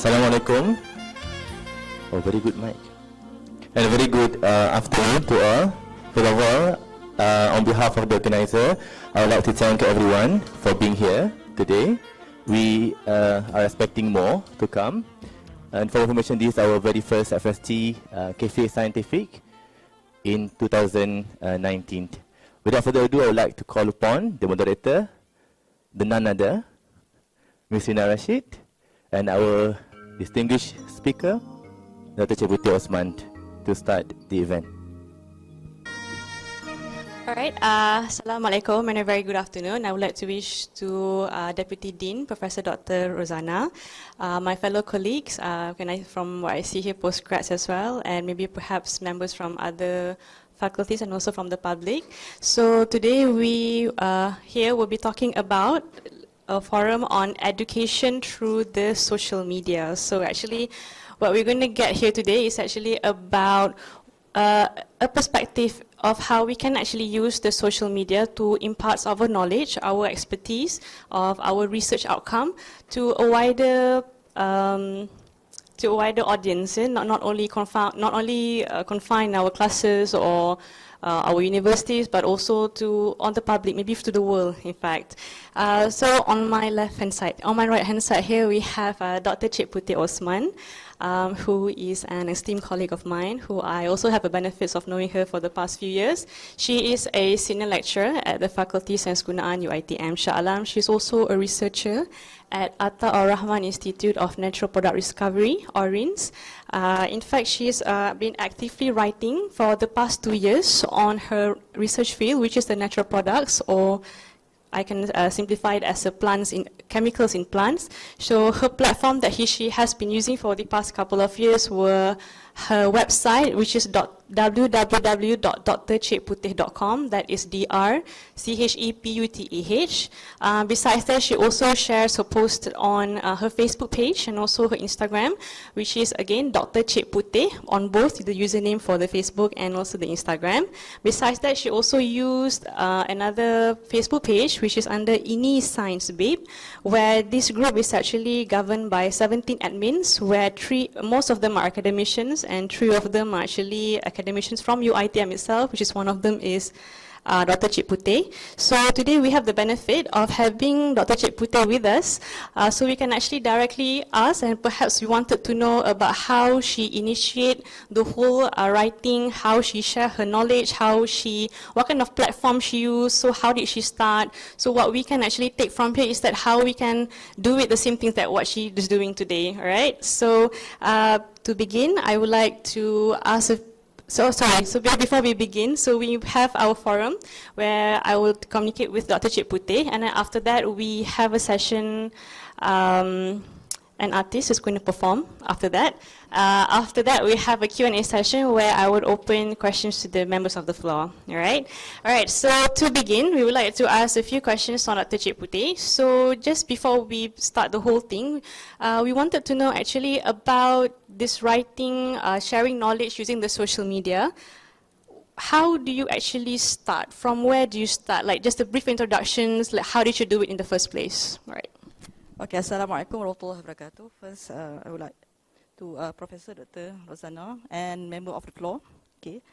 Assalamualaikum. Oh, very good mic. And a very good afternoon to all. First of all, on behalf of the organizer, I would like to thank everyone for being here today. We are expecting more to come. And for information, this is our very first FSG Cafe Scientific in 2019. Without further ado, I would like to call upon the moderator, the none other, Ms. Reena Rashid, and our distinguished speaker, Dr. Puteh Osman, to start the event. Alright, Assalamualaikum and a very good afternoon. I would like to wish to Deputy Dean, Professor Dr. Rozana, my fellow colleagues, from what I see here, postgrads as well, and maybe perhaps members from other faculties and also from the public. So today we here will be talking about a forum on education through the social media. So actually what we're going to get here today is actually about a perspective of how we can actually use the social media to impart our knowledge, our expertise of our research outcome to a wider audience, not only confine our classes or our universities, but also on the public, maybe to the world, in fact. So on my left-hand side, on my right-hand side here, we have Dr. Puteh Osman, who is an esteemed colleague of mine, who I also have the benefits of knowing her for the past few years. She is a senior lecturer at the Fakulti Sains Gunaan, UiTM, Shah. She's also a researcher at Atta-ur-Rahman Institute of Natural Product Discovery, AuRIns. In fact, she's been actively writing for the past 2 years on her research field, which is the natural products, or I can simplify it as chemicals in plants. So her platform that she has been using for the past couple of years were her website, which is www.drcheputeh.com. That is DRCHEPUTEH. Besides that, she also shares her post on her Facebook page and also her Instagram, which is again Dr. Puteh on both the username for the Facebook and also the Instagram. Besides that, she also used another Facebook page, which is under Ini Science Babe, where this group is actually governed by 17 admins, where most of them are academicians and 3 of them are actually academicians from UiTM itself, which is one of them is Dr. Puteh. So today we have the benefit of having Dr. Puteh with us, so we can actually directly ask, and perhaps we wanted to know about how she initiate the whole writing, how she share her knowledge, what kind of platform she used, so how did she start. So what we can actually take from here is that how we can do it the same things that what she is doing today, all right? So to begin, I would like to ask So before we begin, so we have our forum where I will communicate with Dr. Puteh, and then after that we have a session, an artist is going to perform after that. After that we have a Q&A session where I would open questions to the members of the floor, all right? All right, so to begin, we would like to ask a few questions on Dr. Puteh. So just before we start the whole thing, we wanted to know actually about this writing, sharing knowledge using the social media. How do you actually start? From where do you start? Like just a brief introductions, like how did you do it in the first place? All right. Okay, Assalamualaikum warahmatullahi wabarakatuh. First, I would like to Professor Dr. Rozana and member of the floor. Okay,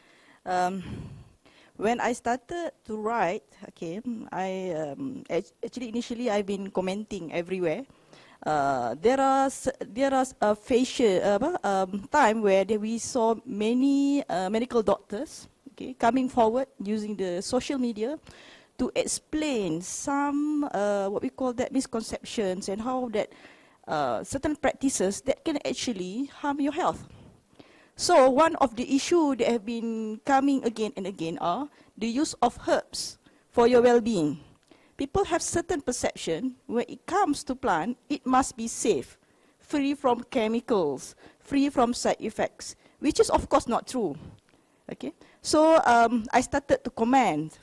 when I started to write, okay, actually initially I've been commenting everywhere. There was a time where we saw many medical doctors, okay, coming forward using the social media to explain some what we call that misconceptions and how that certain practices that can actually harm your health. So one of the issues that have been coming again and again are the use of herbs for your well-being. People have certain perception when it comes to plant, it must be safe, free from chemicals, free from side effects, which is of course not true. Okay, so I started to comment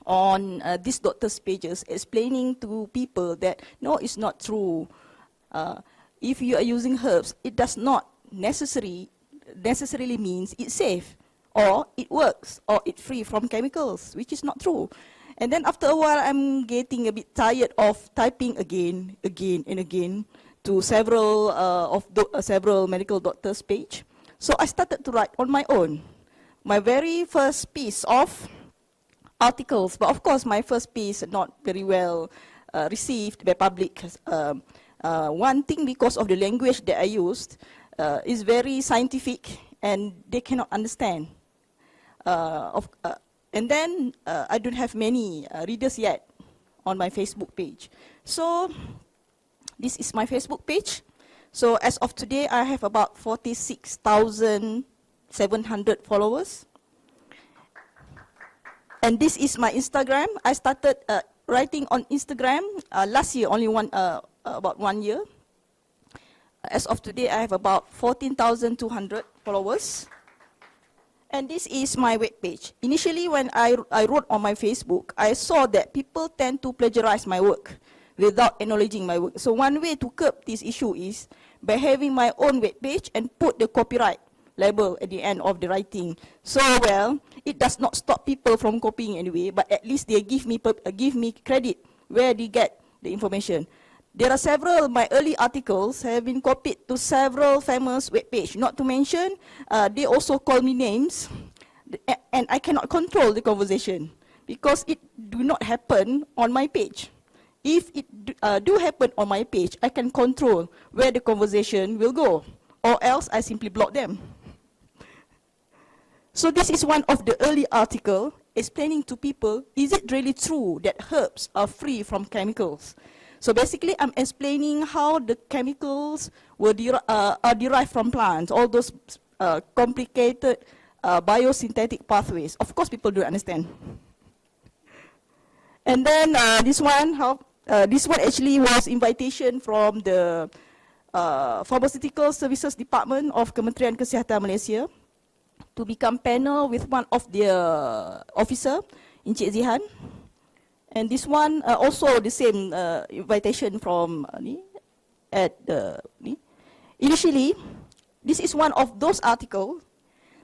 on these doctors' pages, explaining to people that no, it's not true. If you are using herbs, it does not necessarily means it's safe, or it works, or it's free from chemicals, which is not true. And then after a while, I'm getting a bit tired of typing again and again to several medical doctors' page. So I started to write on my own. My very first piece of articles, but of course my first piece not very well received by public. One thing, because of the language that I used, is very scientific and they cannot understand. And then I don't have many readers yet on my Facebook page. So this is my Facebook page. So as of today, I have about 46,700 followers. And this is my Instagram. I started writing on Instagram last year, only about 1 year. As of today, I have about 14,200 followers. And this is my web page. Initially, when I wrote on my Facebook, I saw that people tend to plagiarize my work without acknowledging my work. So one way to curb this issue is by having my own web page and put the copyright label at the end of the writing. So, well, it does not stop people from copying anyway, but at least they give me credit where they get the information. There are several, my early articles have been copied to several famous web pages. Not to mention, they also call me names, and I cannot control the conversation because it do not happen on my page. If it do happen on my page, I can control where the conversation will go, or else I simply block them. So this is one of the early articles explaining to people, is it really true that herbs are free from chemicals? So basically, I'm explaining how the chemicals are derived from plants, all those complicated biosynthetic pathways. Of course, people don't understand. And then this one actually was invitation from the Pharmaceutical Services Department of Kementerian Kesihatan Malaysia to become panel with one of their officer, Encik Zihan. And this one also the same invitation from Initially, this is one of those articles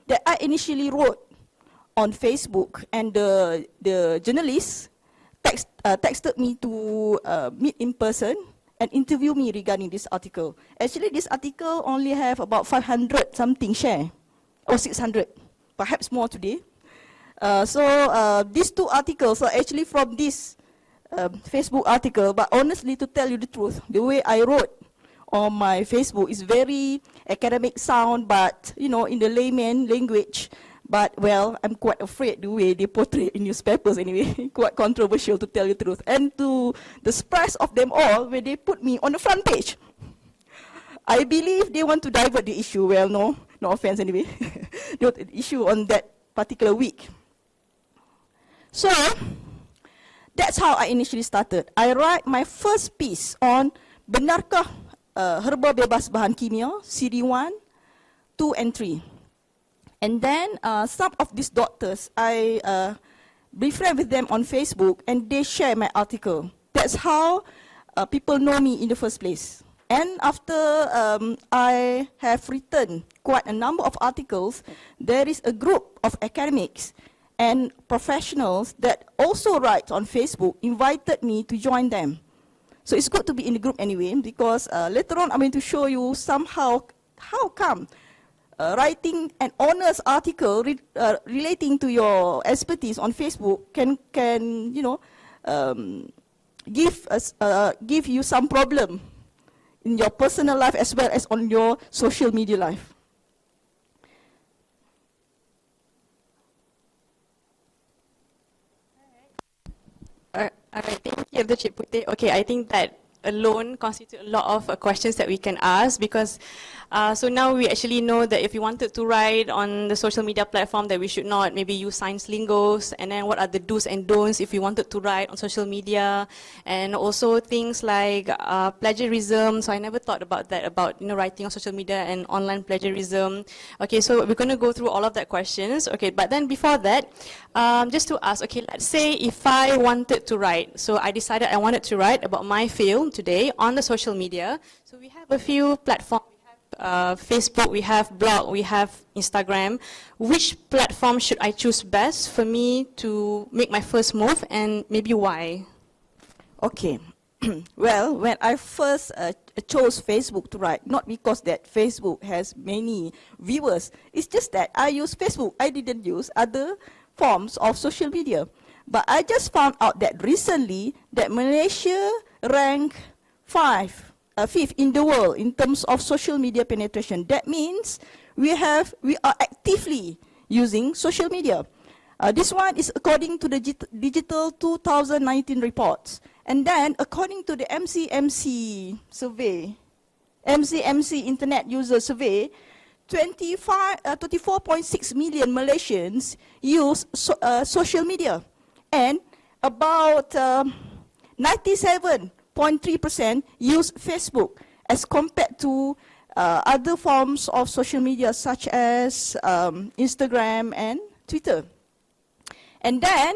that I initially wrote on Facebook, and the journalist texted me to meet in person and interview me regarding this article. Actually, this article only have about 500 something share, or 600, perhaps more today. So these two articles are actually from this Facebook article, but honestly, to tell you the truth, the way I wrote on my Facebook is very academic sound, but in the layman language. But well, I'm quite afraid the way they portray in newspapers anyway, quite controversial to tell you the truth. And to the surprise of them all, when they put me on the front page, I believe they want to divert the issue. Well, no offense anyway, the issue on that particular week. So, that's how I initially started. I write my first piece on benarkah herba bebas bahan kimia, CD 1, 2 and 3. And then some of these doctors, I befriend with them on Facebook and they share my article. That's how people know me in the first place. And after I have written quite a number of articles, there is a group of academics and professionals that also write on Facebook, invited me to join them. So it's good to be in the group anyway, because later on I'm going to show you somehow how come writing an honest article relating to your expertise on Facebook can give you some problem in your personal life as well as on your social media life. Alright, thank you, Cik Puteh. Okay, I think that alone constitute a lot of questions that we can ask, because so now we actually know that if you wanted to write on the social media platform, that we should not maybe use science lingos, and then what are the do's and don'ts if you wanted to write on social media, and also things like plagiarism. So I never thought about that, about writing on social media and online plagiarism. Okay, so we're going to go through all of that questions. Okay, but then before that, just to ask, okay, let's say if I wanted to write, so I decided I wanted to write about my field today on the social media. So we have a few platforms. We have Facebook, we have blog, we have Instagram. Which platform should I choose best for me to make my first move, and maybe why? Okay. Well, when I first chose Facebook to write, not because that Facebook has many viewers. It's just that I use Facebook. I didn't use other forms of social media. But I just found out that recently that Malaysia ranked fifth in the world in terms of social media penetration. That means we are actively using social media. This one is according to the Digital 2019 reports. And then according to the MCMC survey, MCMC Internet User Survey, 24.6 million Malaysians use social media. And about 97.3% use Facebook as compared to other forms of social media such as Instagram and Twitter. And then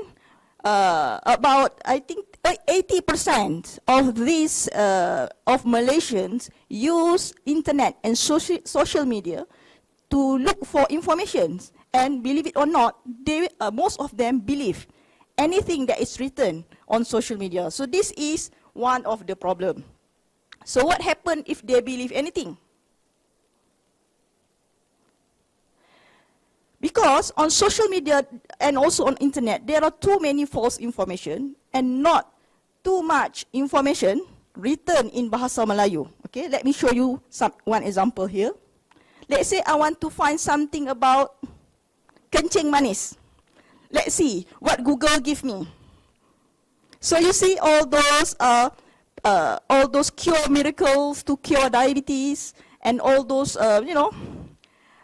about, I think, 80% of these of Malaysians use internet and social media to look for information. And believe it or not, most of them believe anything that is written on social media. So this is one of the problems. So what happens if they believe anything? Because on social media and also on internet, there are too many false information and not too much information written in Bahasa Melayu. Okay, let me show you one example here. Let's say I want to find something about kencing manis. Let's see what Google give me. So you see all those cure miracles to cure diabetes and all those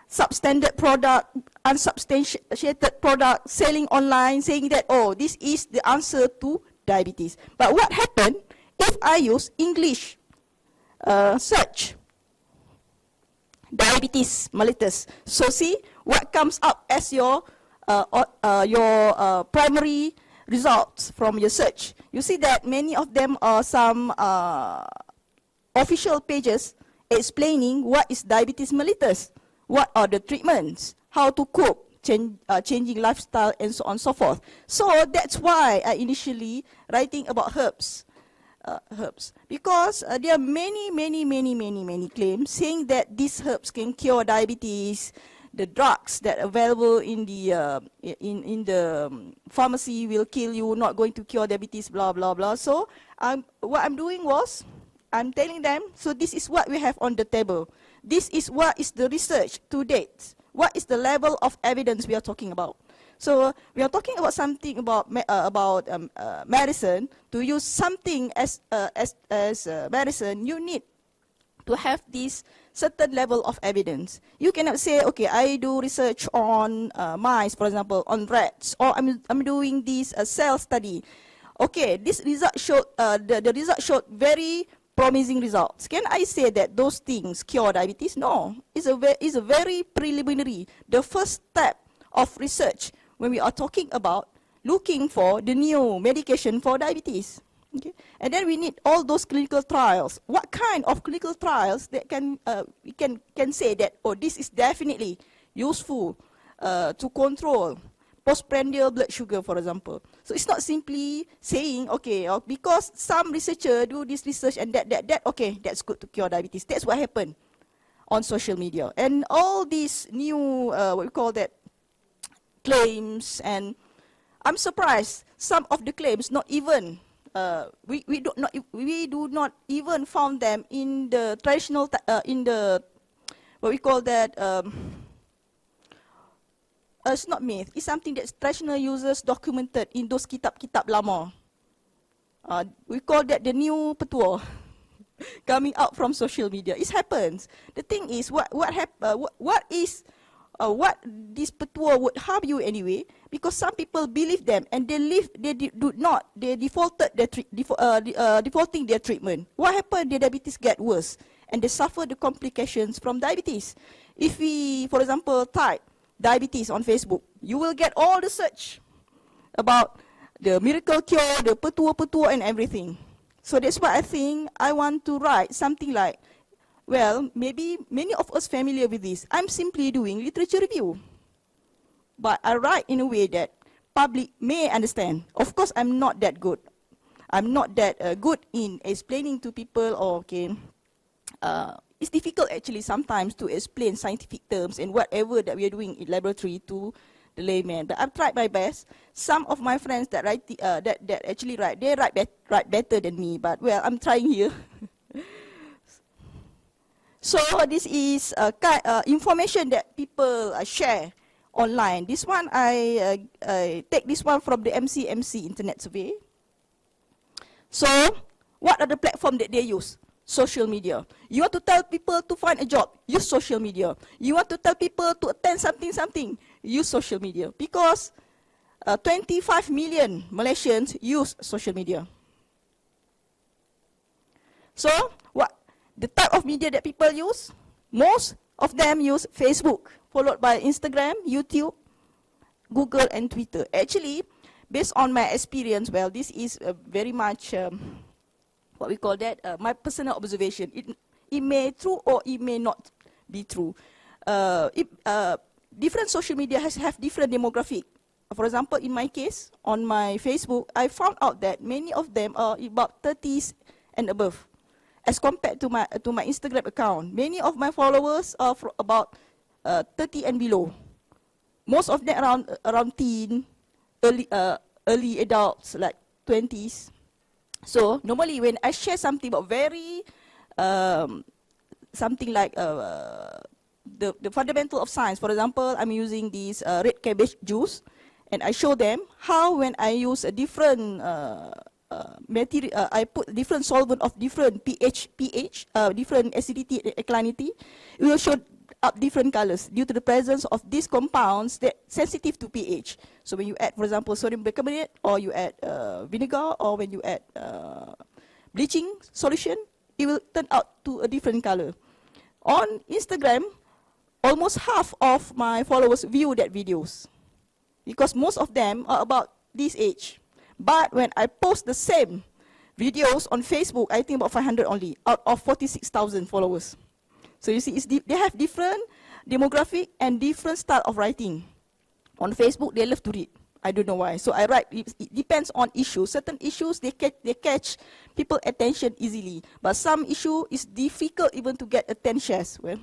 substandard product, unsubstantiated product selling online, saying that, oh, this is the answer to diabetes. But what happened if I use English search? Diabetes mellitus. So see what comes up as your primary results from your search. You see that many of them are some official pages explaining what is diabetes mellitus, what are the treatments, how to cope, changing lifestyle, and so on and so forth. So that's why I initially writing about herbs. Because there are many claims saying that these herbs can cure diabetes. The drugs that are available in the pharmacy will kill you, not going to cure diabetes, blah blah blah. So what I'm doing was I'm telling them, so this is what we have on the table. This is what is the research to date. What is the level of evidence we are talking about? So we are talking about something about medicine. To use something as medicine, you need to have this certain level of evidence. You cannot say, okay, I do research on mice, for example, on rats, or I'm doing this cell study. Okay, this result showed the result showed very promising results. Can I say that those things cure diabetes? No, it's a very preliminary. The first step of research when we are talking about looking for the new medication for diabetes. Okay, and then we need all those clinical trials. What kind of clinical trials that we can say that, oh, this is definitely useful to control postprandial blood sugar, for example. So it's not simply saying, okay, because some researcher do this research and that, okay, that's good to cure diabetes. That's what happened on social media. And all these new, what we call that, claims, and I'm surprised some of the claims not even, we do not even found them in the traditional, in the, what we call that, it's not myth, it's something that traditional users documented in those kitab-kitab lama. We call that the new Puteh coming out from social media. It happens. The thing is, what this Puteh would harm you anyway, because some people believe them and they defaulted defaulting their treatment. What happened? Their diabetes get worse and they suffer the complications from diabetes. If we, for example, type diabetes on Facebook, you will get all the search about the miracle cure, the Puteh and everything. So that's why I think I want to write something like, well, maybe many of us familiar with this. I'm simply doing literature review, but I write in a way that public may understand. Of course, I'm not that good. I'm not that good in explaining to people, or okay, it's difficult actually sometimes to explain scientific terms and whatever that we are doing in laboratory to the layman. But I've tried my best. Some of my friends that write that actually write, they write better than me. But well, I'm trying here. So this is information that people share online. This one I take this one from the MCMC Internet Survey. So what are the platforms that they use? Social media. You want to tell people to find a job, use social media. You want to tell people to attend something, use social media. Because 25 million Malaysians use social media. So what the type of media that people use? Most of them use Facebook, followed by Instagram, YouTube, Google, and Twitter. Actually, based on my experience, well, this is very much what we call that, my personal observation. It may true or it may not be true. Different social media have different demographic. For example, in my case, on my Facebook, I found out that many of them are about 30s and above, as compared to my Instagram account. Many of my followers are about 30 and below. Most of them around teen, early adults, like 20s. So normally when I share something about very something like the fundamental of science, for example, I'm using this red cabbage juice, and I show them how when I use a different material, I put different solvent of different pH, different acidity and alkalinity, it will show up different colors due to the presence of these compounds that sensitive to pH. So when you add, for example, sodium bicarbonate, or you add vinegar, or when you add bleaching solution, it will turn out to a different color. On Instagram, almost half of my followers view that videos, because most of them are about this age. But when I post the same videos on Facebook, I think about 500 only, out of 46,000 followers. So you see, they have different demographic and different style of writing. On Facebook, they love to read. I don't know why. So I write, it depends on issues. Certain issues, they catch people's attention easily. But some issue is difficult even to get attention. Well,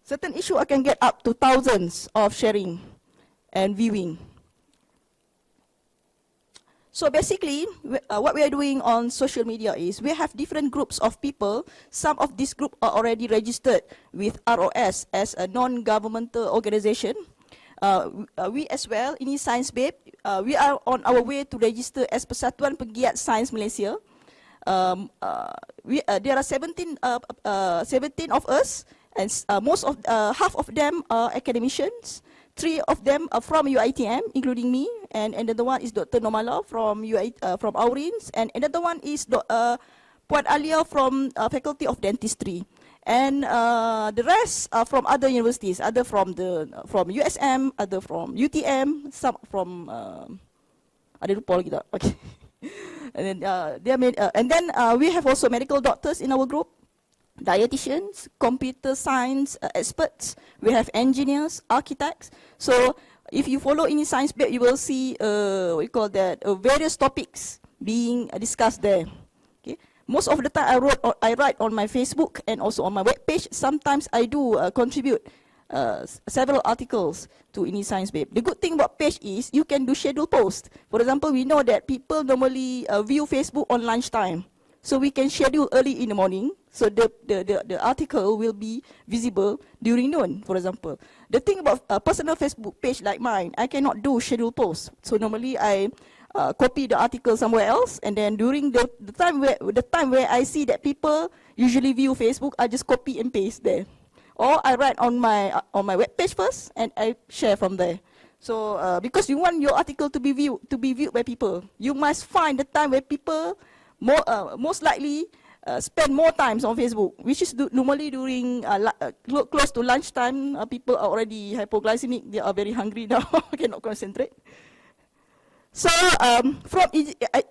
certain issue I can get up to thousands of sharing and viewing. So basically, what we are doing on social media is we have different groups of people. Some of these groups are already registered with ROS as a non-governmental organization. We as well, ini Sains Babe, we are on our way to register as Persatuan Pegiat Sains Malaysia. There are 17 of us, and half of them are academicians. 3 of them are from UiTM, including me, and another one is Dr. Nomala from AuRIns, and another one is Puan Alia from Faculty of Dentistry. And the rest are from other universities, other from USM, other from UTM, some from ada lupa lagi tak? Okay. And then we have also medical doctors in our group, dietitians, computer science experts. We have engineers, architects. So if you follow any science page, you will see what we call that various topics being discussed there. Okay. Most of the time I write on my Facebook and also on my webpage. Sometimes I do contribute several articles to any science babe. The good thing about page is you can do schedule post. For example, we know that people normally view Facebook on lunchtime. So we can schedule early in the morning, so the article will be visible during noon, for example. The thing about a personal Facebook page like mine, I cannot do schedule posts. So normally I copy the article somewhere else, and then during the time where I see that people usually view Facebook, I just copy and paste there. Or I write on my web page first, and I share from there. So because you want your article to be viewed by people, you must find the time where people most likely spend more times on Facebook, which is normally during close to lunchtime. People are already hypoglycemic, they are very hungry now, cannot concentrate. So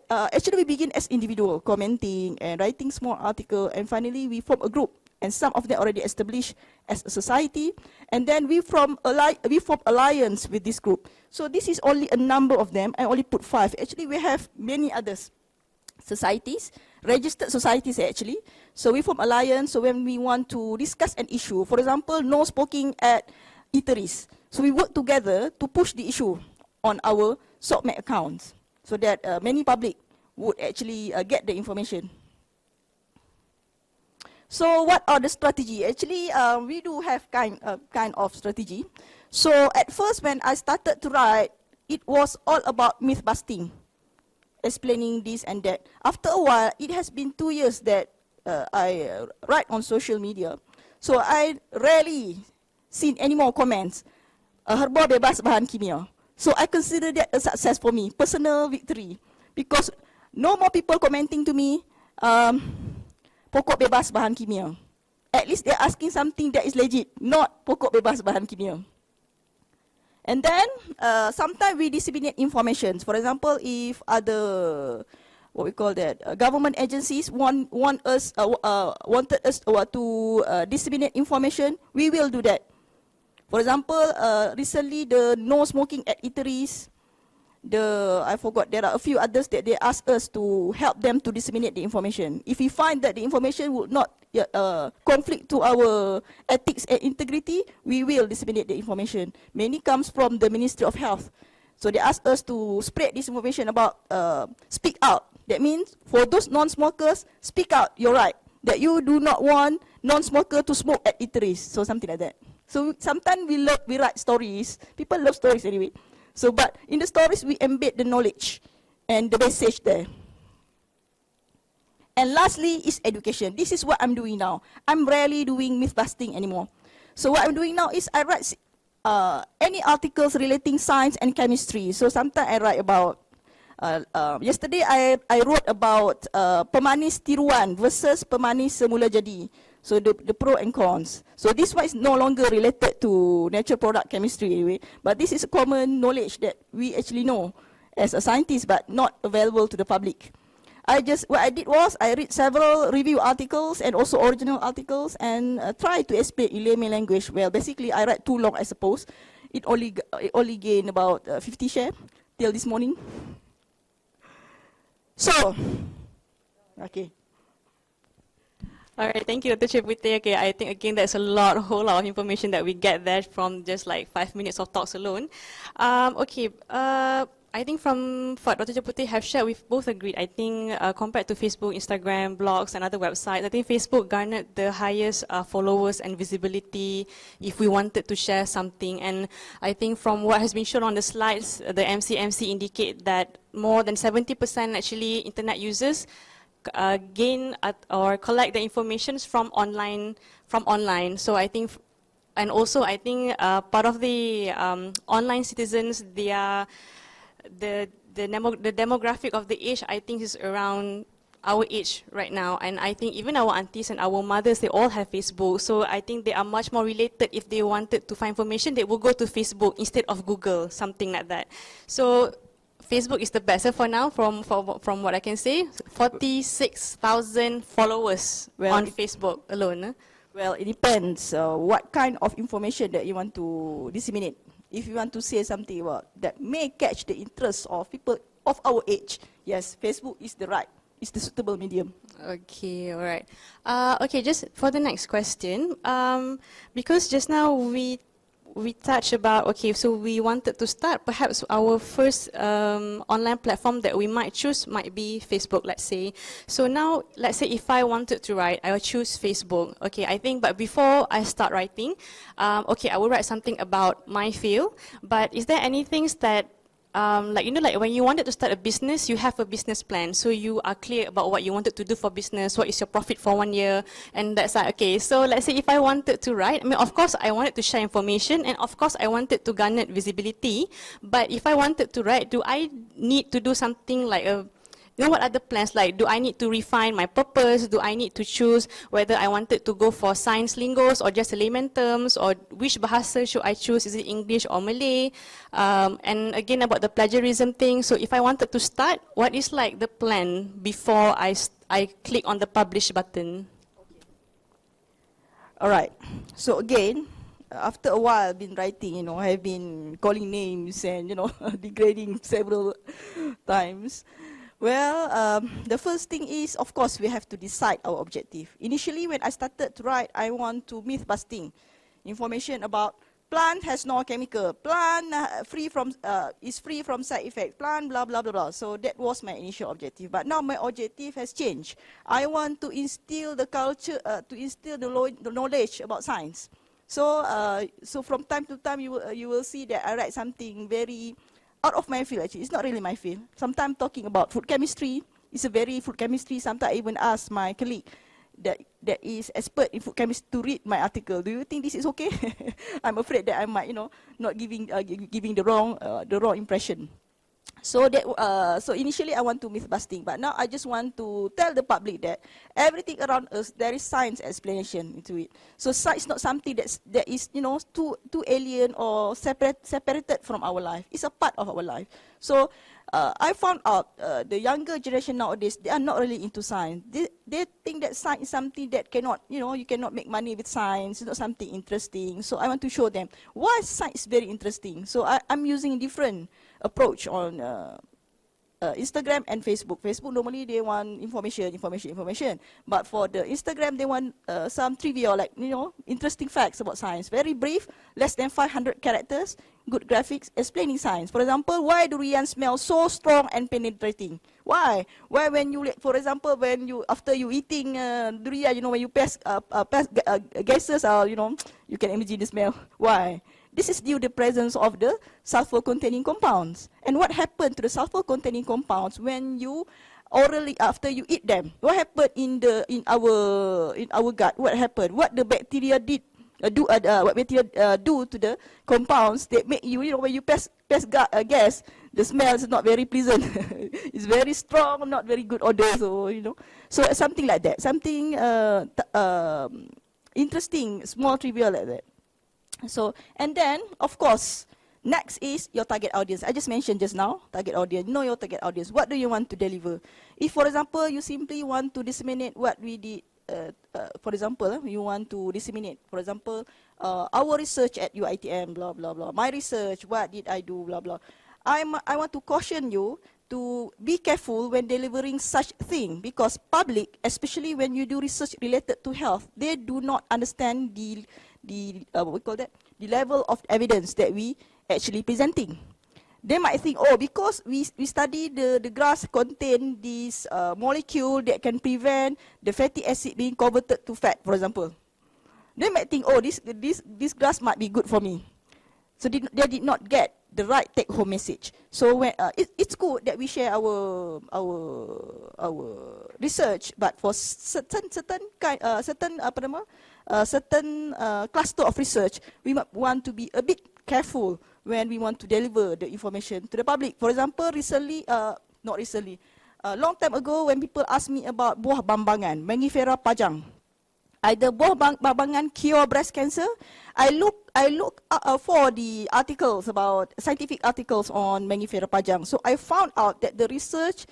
actually we begin as individual, commenting and writing small article, and finally we form a group, and some of them already established as a society, and then we form alliance with this group. So this is only a number of them. I only put 5. Actually we have many others. Societies, registered societies actually. So we form alliance. So when we want to discuss an issue, for example, no smoking at eateries. So we work together to push the issue on our SOCMEC accounts so that many public would actually get the information. So what are the strategy? Actually, we do have kind of strategy. So at first when I started to write, it was all about myth busting, explaining this and that. After a while, it has been 2 years that I write on social media. So I rarely seen any more comments. Herba bebas bahan kimia. So I consider that a success for me, personal victory. Because no more people commenting to me, pokok bebas bahan kimia. At least they're asking something that is legit, not pokok bebas bahan kimia. And then, sometimes we disseminate information. For example, if other, what we call that, government agencies wanted us to disseminate information, we will do that. For example, recently the no smoking at eateries, I forgot, there are a few others that they asked us to help them to disseminate the information. If we find that the information would not conflict to our ethics and integrity, we will disseminate the information. Mainly comes from the Ministry of Health. So they asked us to spread this information about speak out. That means for those non-smokers, speak out, you're right, that you do not want non-smoker to smoke at eateries. So something like that. So sometimes we write stories. People love stories anyway. So, but in the stories, we embed the knowledge and the message there. And lastly is education. This is what I'm doing now. I'm rarely doing myth busting anymore. So what I'm doing now is I write any articles relating science and chemistry. So sometimes I write about, yesterday I wrote about pemanis tiruan versus pemanis semula jadi. So the pro and cons. So this one is no longer related to natural product chemistry anyway, but this is a common knowledge that we actually know as a scientist, but not available to the public. What I did was I read several review articles and also original articles and try to explain in layman language. Well, basically I write too long, I suppose. It only gained about 50 shares till this morning. So, okay. All right, thank you, Dr. Puteh. Okay, I think again that's a whole lot of information that we get there from just like 5 minutes of talks alone. I think from what Dr. Puteh have shared, we've both agreed. I think compared to Facebook, Instagram, blogs, and other websites, I think Facebook garnered the highest followers and visibility if we wanted to share something. And I think from what has been shown on the slides, the MC indicate that more than 70% actually internet users gain or collect the information from online. So I think, and also I think part of the online citizens, they are the demographic of the age, I think, is around our age right now. And I think even our aunties and our mothers, they all have Facebook. So I think they are much more related. If they wanted to find information, they will go to Facebook instead of Google, something like that. So Facebook is the best for now, from what I can say. 46,000 followers on Facebook alone. Well, it depends what kind of information that you want to disseminate. If you want to say something about that may catch the interest of people of our age, yes, Facebook is the suitable medium. Okay, all right. Okay, just for the next question, because just now we touched about, okay, so we wanted to start, perhaps our first online platform that we might choose might be Facebook, let's say. So now, let's say if I wanted to write, I will choose Facebook. Okay, I think, but before I start writing, okay, I will write something about my field, but is there any things that like when you wanted to start a business, you have a business plan. So you are clear about what you wanted to do for business, what is your profit for 1 year, and that's like, okay, so let's say if I wanted to write, I mean, of course I wanted to share information, and of course I wanted to garner visibility, but if I wanted to write, do I need to do something like what are the plans like? Do I need to refine my purpose? Do I need to choose whether I wanted to go for science lingos or just layman terms, or which bahasa should I choose? Is it English or Malay? And again, about the plagiarism thing. So if I wanted to start, what is like the plan before I click on the publish button? All right. So again, after a while I've been writing, I've been calling names and, degrading several times. Well, the first thing is, of course, we have to decide our objective. Initially, when I started to write, I want to myth busting information about plant has no chemical, plant is free from side effects, plant blah blah blah blah. So that was my initial objective. But now my objective has changed. I want to instill the culture, to instill the knowledge about science. So, so from time to time, you will see that I write something very out of my field. Actually, it's not really my field. Sometimes talking about food chemistry, it's a very food chemistry. Sometimes I even ask my colleague that is expert in food chemistry to read my article. Do you think this is okay? I'm afraid that I might, not giving the wrong impression. So that so initially I want to myth busting, but now I just want to tell the public that everything around us there is science explanation into it. So science is not something that is too alien or separated from our life. It's a part of our life. So I found out the younger generation nowadays, they are not really into science. They think that science is something that cannot, you cannot make money with science. It's not something interesting. So I want to show them why science is very interesting. So I'm using a different approach on Instagram and Facebook. Facebook normally they want information. But for the Instagram they want some trivia, like interesting facts about science. Very brief, less than 500 characters, good graphics explaining science. For example, why durian smells so strong and penetrating? Why? Why when you, for example, after you eating durian, when you pass gases, you can imagine the smell. Why? This is due to the presence of the sulfur-containing compounds. And what happened to the sulfur-containing compounds when you orally, after you eat them? What happened in our gut? What happened? What the bacteria did? What bacteria do to the compounds that make you, when you pass gas, the smell is not very pleasant. It's very strong, not very good odor. So so something like that, something interesting, small trivia like that. So, and then, of course, next is your target audience. I just mentioned just now, target audience. Know your target audience. What do you want to deliver? If, for example, you simply want to disseminate what we did, for example, you want to disseminate, for example, our research at UiTM, blah, blah, blah. My research, what did I do, blah, blah. I want to caution you to be careful when delivering such thing, because public, especially when you do research related to health, they do not understand the level of evidence that we actually presenting. They might think, oh, because we study the grass contain this molecule that can prevent the fatty acid being converted to fat, for example. They might think, oh, this grass might be good for me. So they did not get the right take-home message. So when it's good that we share our research, but for certain cluster of research, we want to be a bit careful when we want to deliver the information to the public. For example, long time ago, when people asked me about buah bambangan, Mangifera pajang, either buah bambangan cure breast cancer, I look for the articles about scientific articles on Mangifera pajang. So I found out that the research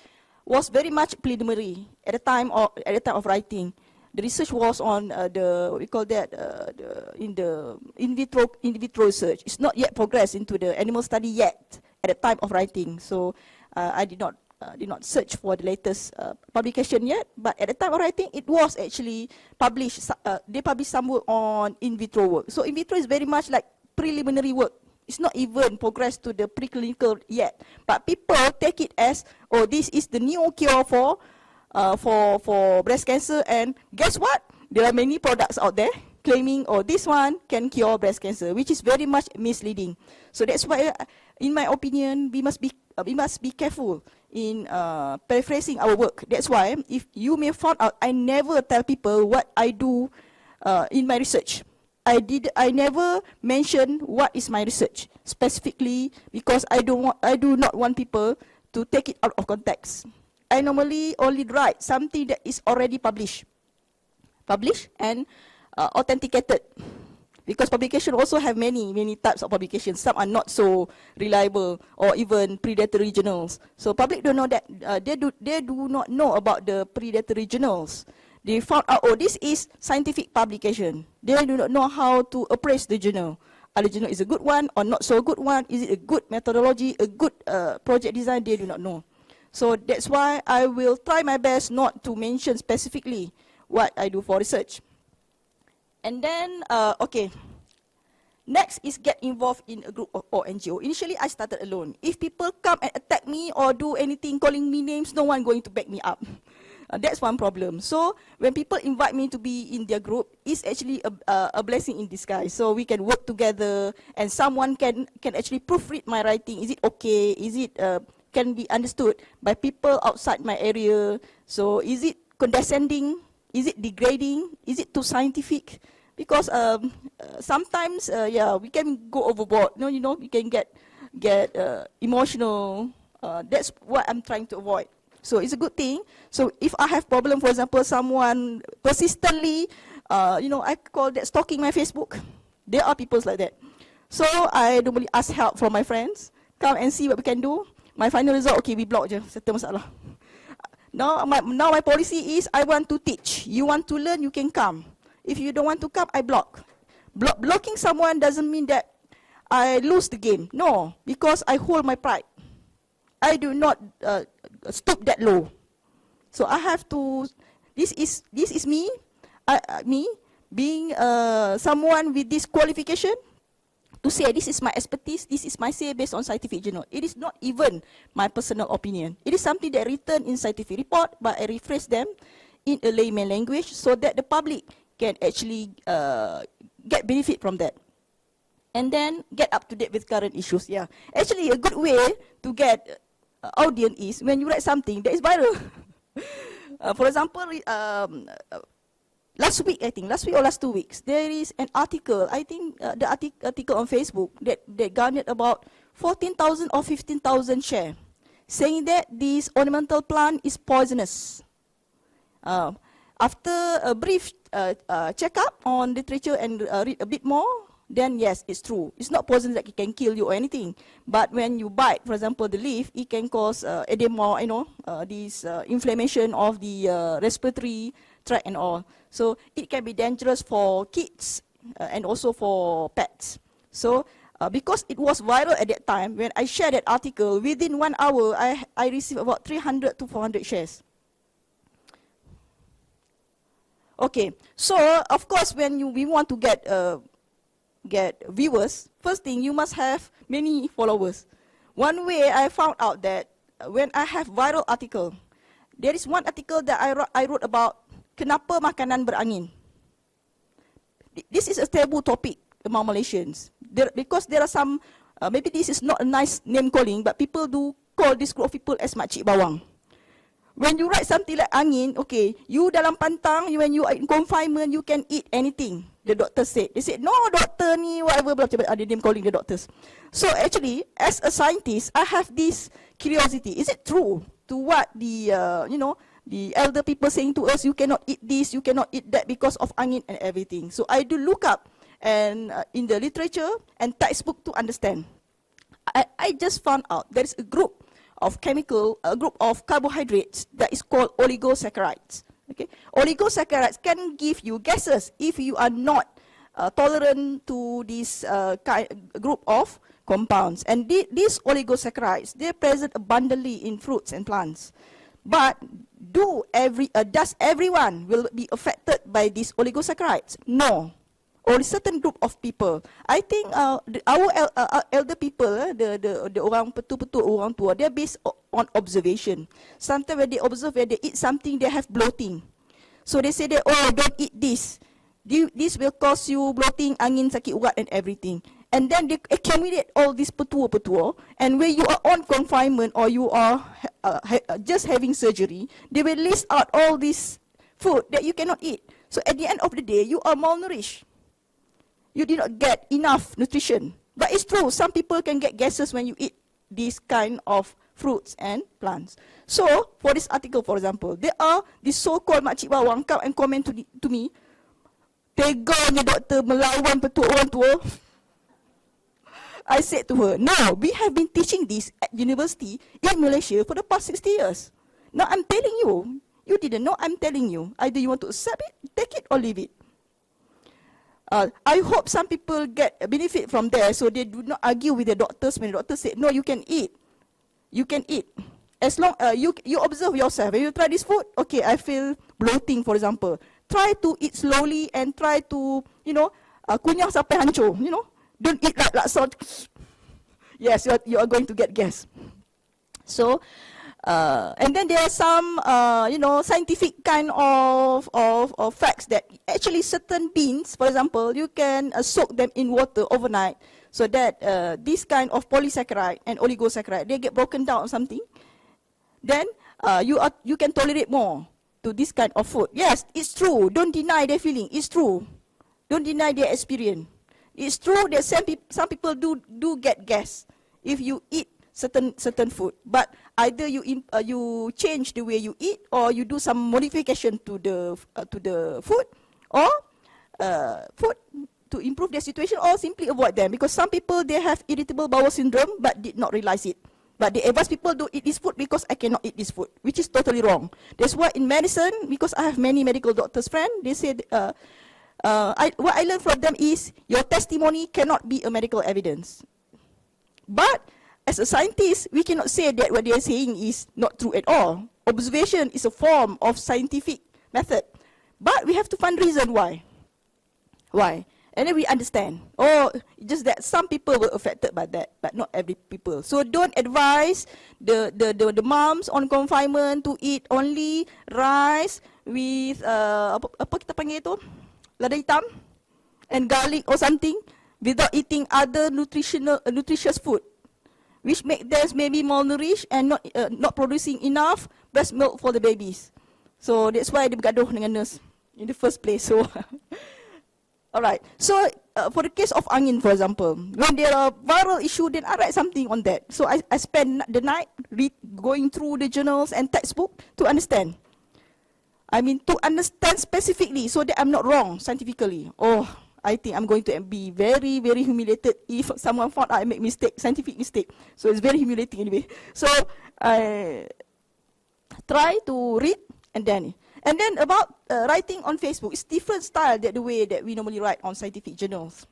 was very much preliminary at the time of writing. The research was on in vitro research. It's not yet progressed into the animal study yet at the time of writing. So I did not search for the latest publication yet. But at the time of writing, it was actually published. They published some work on in vitro work. So in vitro is very much like preliminary work. It's not even progressed to the preclinical yet. But people take it as, oh, this is the new cure for breast cancer, and guess what? There are many products out there claiming, oh, this one can cure breast cancer, which is very much misleading. So that's why, in my opinion, we must be careful in paraphrasing our work. That's why, if you may find out, I never tell people what I do in my research. I never mention what is my research specifically, because I do not want people to take it out of context. I normally only write something that is already published and authenticated, because publication also have many types of publications. Some are not so reliable, or even predatory journals. So public don't know that. They do not know about the predatory journals. They found out, oh, this is scientific publication. They do not know how to appraise the journal. The journal is a good one or not so good one. Is it a good methodology, a good project design? They do not know. So that's why I will try my best not to mention specifically what I do for research. And then, okay. Next is get involved in a group or NGO. Initially, I started alone. If people come and attack me or do anything, calling me names, no one going to back me up. That's one problem. So when people invite me to be in their group, it's actually a blessing in disguise. So we can work together, and someone can actually proofread my writing. Is it okay? Is it can be understood by people outside my area? So is it condescending? Is it degrading? Is it too scientific? Because sometimes, yeah, we can go overboard. No, you know, we can get emotional. That's what I'm trying to avoid. So it's a good thing. So if I have problem, for example, someone persistently, you know, I call that stalking my Facebook. There are people like that. So I normally ask help from my friends. Come and see what we can do. My final result, okay, we block je, settle masalah. Now my policy is I want to teach. You want to learn, you can come. If you don't want to come, I block. Blocking someone doesn't mean that I lose the game. No, because I hold my pride. I do not stoop that low. So I have to. This is me. Me being someone with this qualification to say this is my expertise. This is my say based on scientific journal. It is not even my personal opinion. It is something that written in scientific report, but I rephrase them in a layman language so that the public can actually get benefit from that. And then get up to date with current issues. Yeah, actually a good way to get audience is when you write something that is viral. For example, last week or last 2 weeks, there is an article, I think the article on Facebook that garnered about 14,000 or 15,000 shares, saying that this ornamental plant is poisonous. After a brief check-up on literature and read a bit more, then yes, it's true. It's not poison that it can kill you or anything. But when you bite, for example, the leaf, it can cause edema, you know, this inflammation of the respiratory tract and all. So it can be dangerous for kids and also for pets. So because it was viral at that time, when I shared that article, within 1 hour, I received about 300 to 400 shares. Okay, so of course, when we want to get viewers, first thing you must have many followers. One way I found out that when I have viral article, there is one article that I wrote about kenapa makanan berangin. This is a taboo topic among Malaysians because there are some maybe this is not a nice name calling, but people do call this group of people as makcik bawang. When you write something like angin, okay, you dalam pantang, when you are in confinement, you can eat anything, the doctor said. They said, no, doctor ni, whatever, blah, blah, blah, they name calling the doctors. So actually, as a scientist, I have this curiosity. Is it true to what the, you know, the elder people saying to us, you cannot eat this, you cannot eat that because of angin and everything. So I do look up and in the literature and textbook to understand. I just found out there is a group of carbohydrates that is called oligosaccharides. Okay, oligosaccharides can give you gases if you are not tolerant to this group of compounds. And these oligosaccharides, they're present abundantly in fruits and plants. But does everyone will be affected by these oligosaccharides? No. Or a certain group of people. I think our elder people, the orang petu-petu orang tua, they're based on observation. Sometimes when they observe, when they eat something, they have bloating. So they say that, oh, don't eat this. This will cause you bloating, angin, sakit urat and everything. And then they accumulate all these petua-petua. And when you are on confinement or you are just having surgery, they will list out all this food that you cannot eat. So at the end of the day, you are malnourished. You did not get enough nutrition. But it's true, some people can get gases when you eat these kind of fruits and plants. So, for this article, for example, there are these so-called makcik bawang come and comment to me, teganya doktor melawan petua orang tua. I said to her, no, we have been teaching this at university in Malaysia for the past 60 years. Now I'm telling you, you didn't know, I'm telling you. Either you want to accept it, take it or leave it. I hope some people get a benefit from there, so they do not argue with the doctors when the doctor said, no, you can eat. You can eat. As long you observe yourself. When you try this food, okay, I feel bloating, for example. Try to eat slowly and try to, kunyah sampai hancur, Don't eat like salt. Yes, you are going to get gas. So, and then there are some, scientific kind of facts that actually certain beans, for example, you can soak them in water overnight so that this kind of polysaccharide and oligosaccharide, they get broken down or something. Then you can tolerate more to this kind of food. Yes, it's true. Don't deny their feeling. It's true. Don't deny their experience. It's true that some people do get gas if you eat certain food. But either you change the way you eat, or you do some modification to the food, or food to improve their situation, or simply avoid them. Because some people, they have irritable bowel syndrome but did not realize it. But they advise people don't eat this food because I cannot eat this food, which is totally wrong. That's why in medicine, because I have many medical doctors friends, they said, what I learned from them is your testimony cannot be a medical evidence. But as a scientist, we cannot say that what they are saying is not true at all. Observation is a form of scientific method. But we have to find reason why. Why? And then we understand. Oh, just that some people were affected by that, but not every people. So don't advise the moms on confinement to eat only rice with apa kita panggil itu, lada hitam and garlic or something, without eating other nutritious food, which make them maybe malnourished and not producing enough breast milk for the babies. So that's why dia bergaduh dengan nurse in the first place. So. Alright, so for the case of angin, for example, when there are viral issue, then I write something on that. So I spend the night going through the journals and textbook to understand. I mean, to understand specifically so that I'm not wrong scientifically. Oh, I think I'm going to be very, very humiliated if someone found I make scientific mistake. So it's very humiliating anyway. So I try to read and then about writing on Facebook, it's different style than the way that we normally write on scientific journals.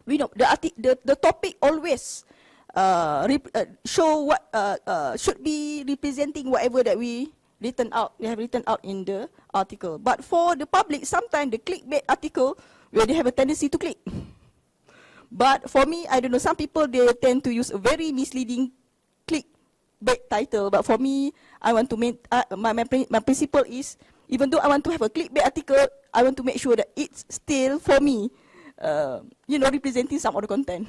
We know the topic always show what should be representing whatever that we have written out in the article. But for the public, sometimes the clickbait article, where they have a tendency to click. But for me, I don't know, some people, they tend to use a very misleading clickbait title. But for me, I want to make my principle is, even though I want to have a clickbait article, I want to make sure that it's still, for me, representing some of the content.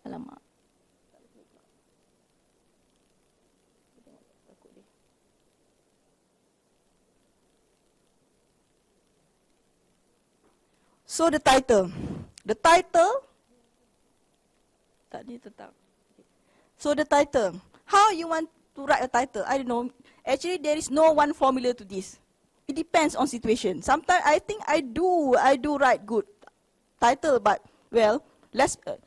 Alamak. So the title. So the title. How you want to write a title? I don't know. Actually, there is no one formula to this. It depends on situation. Sometimes I think I do write good title, but well,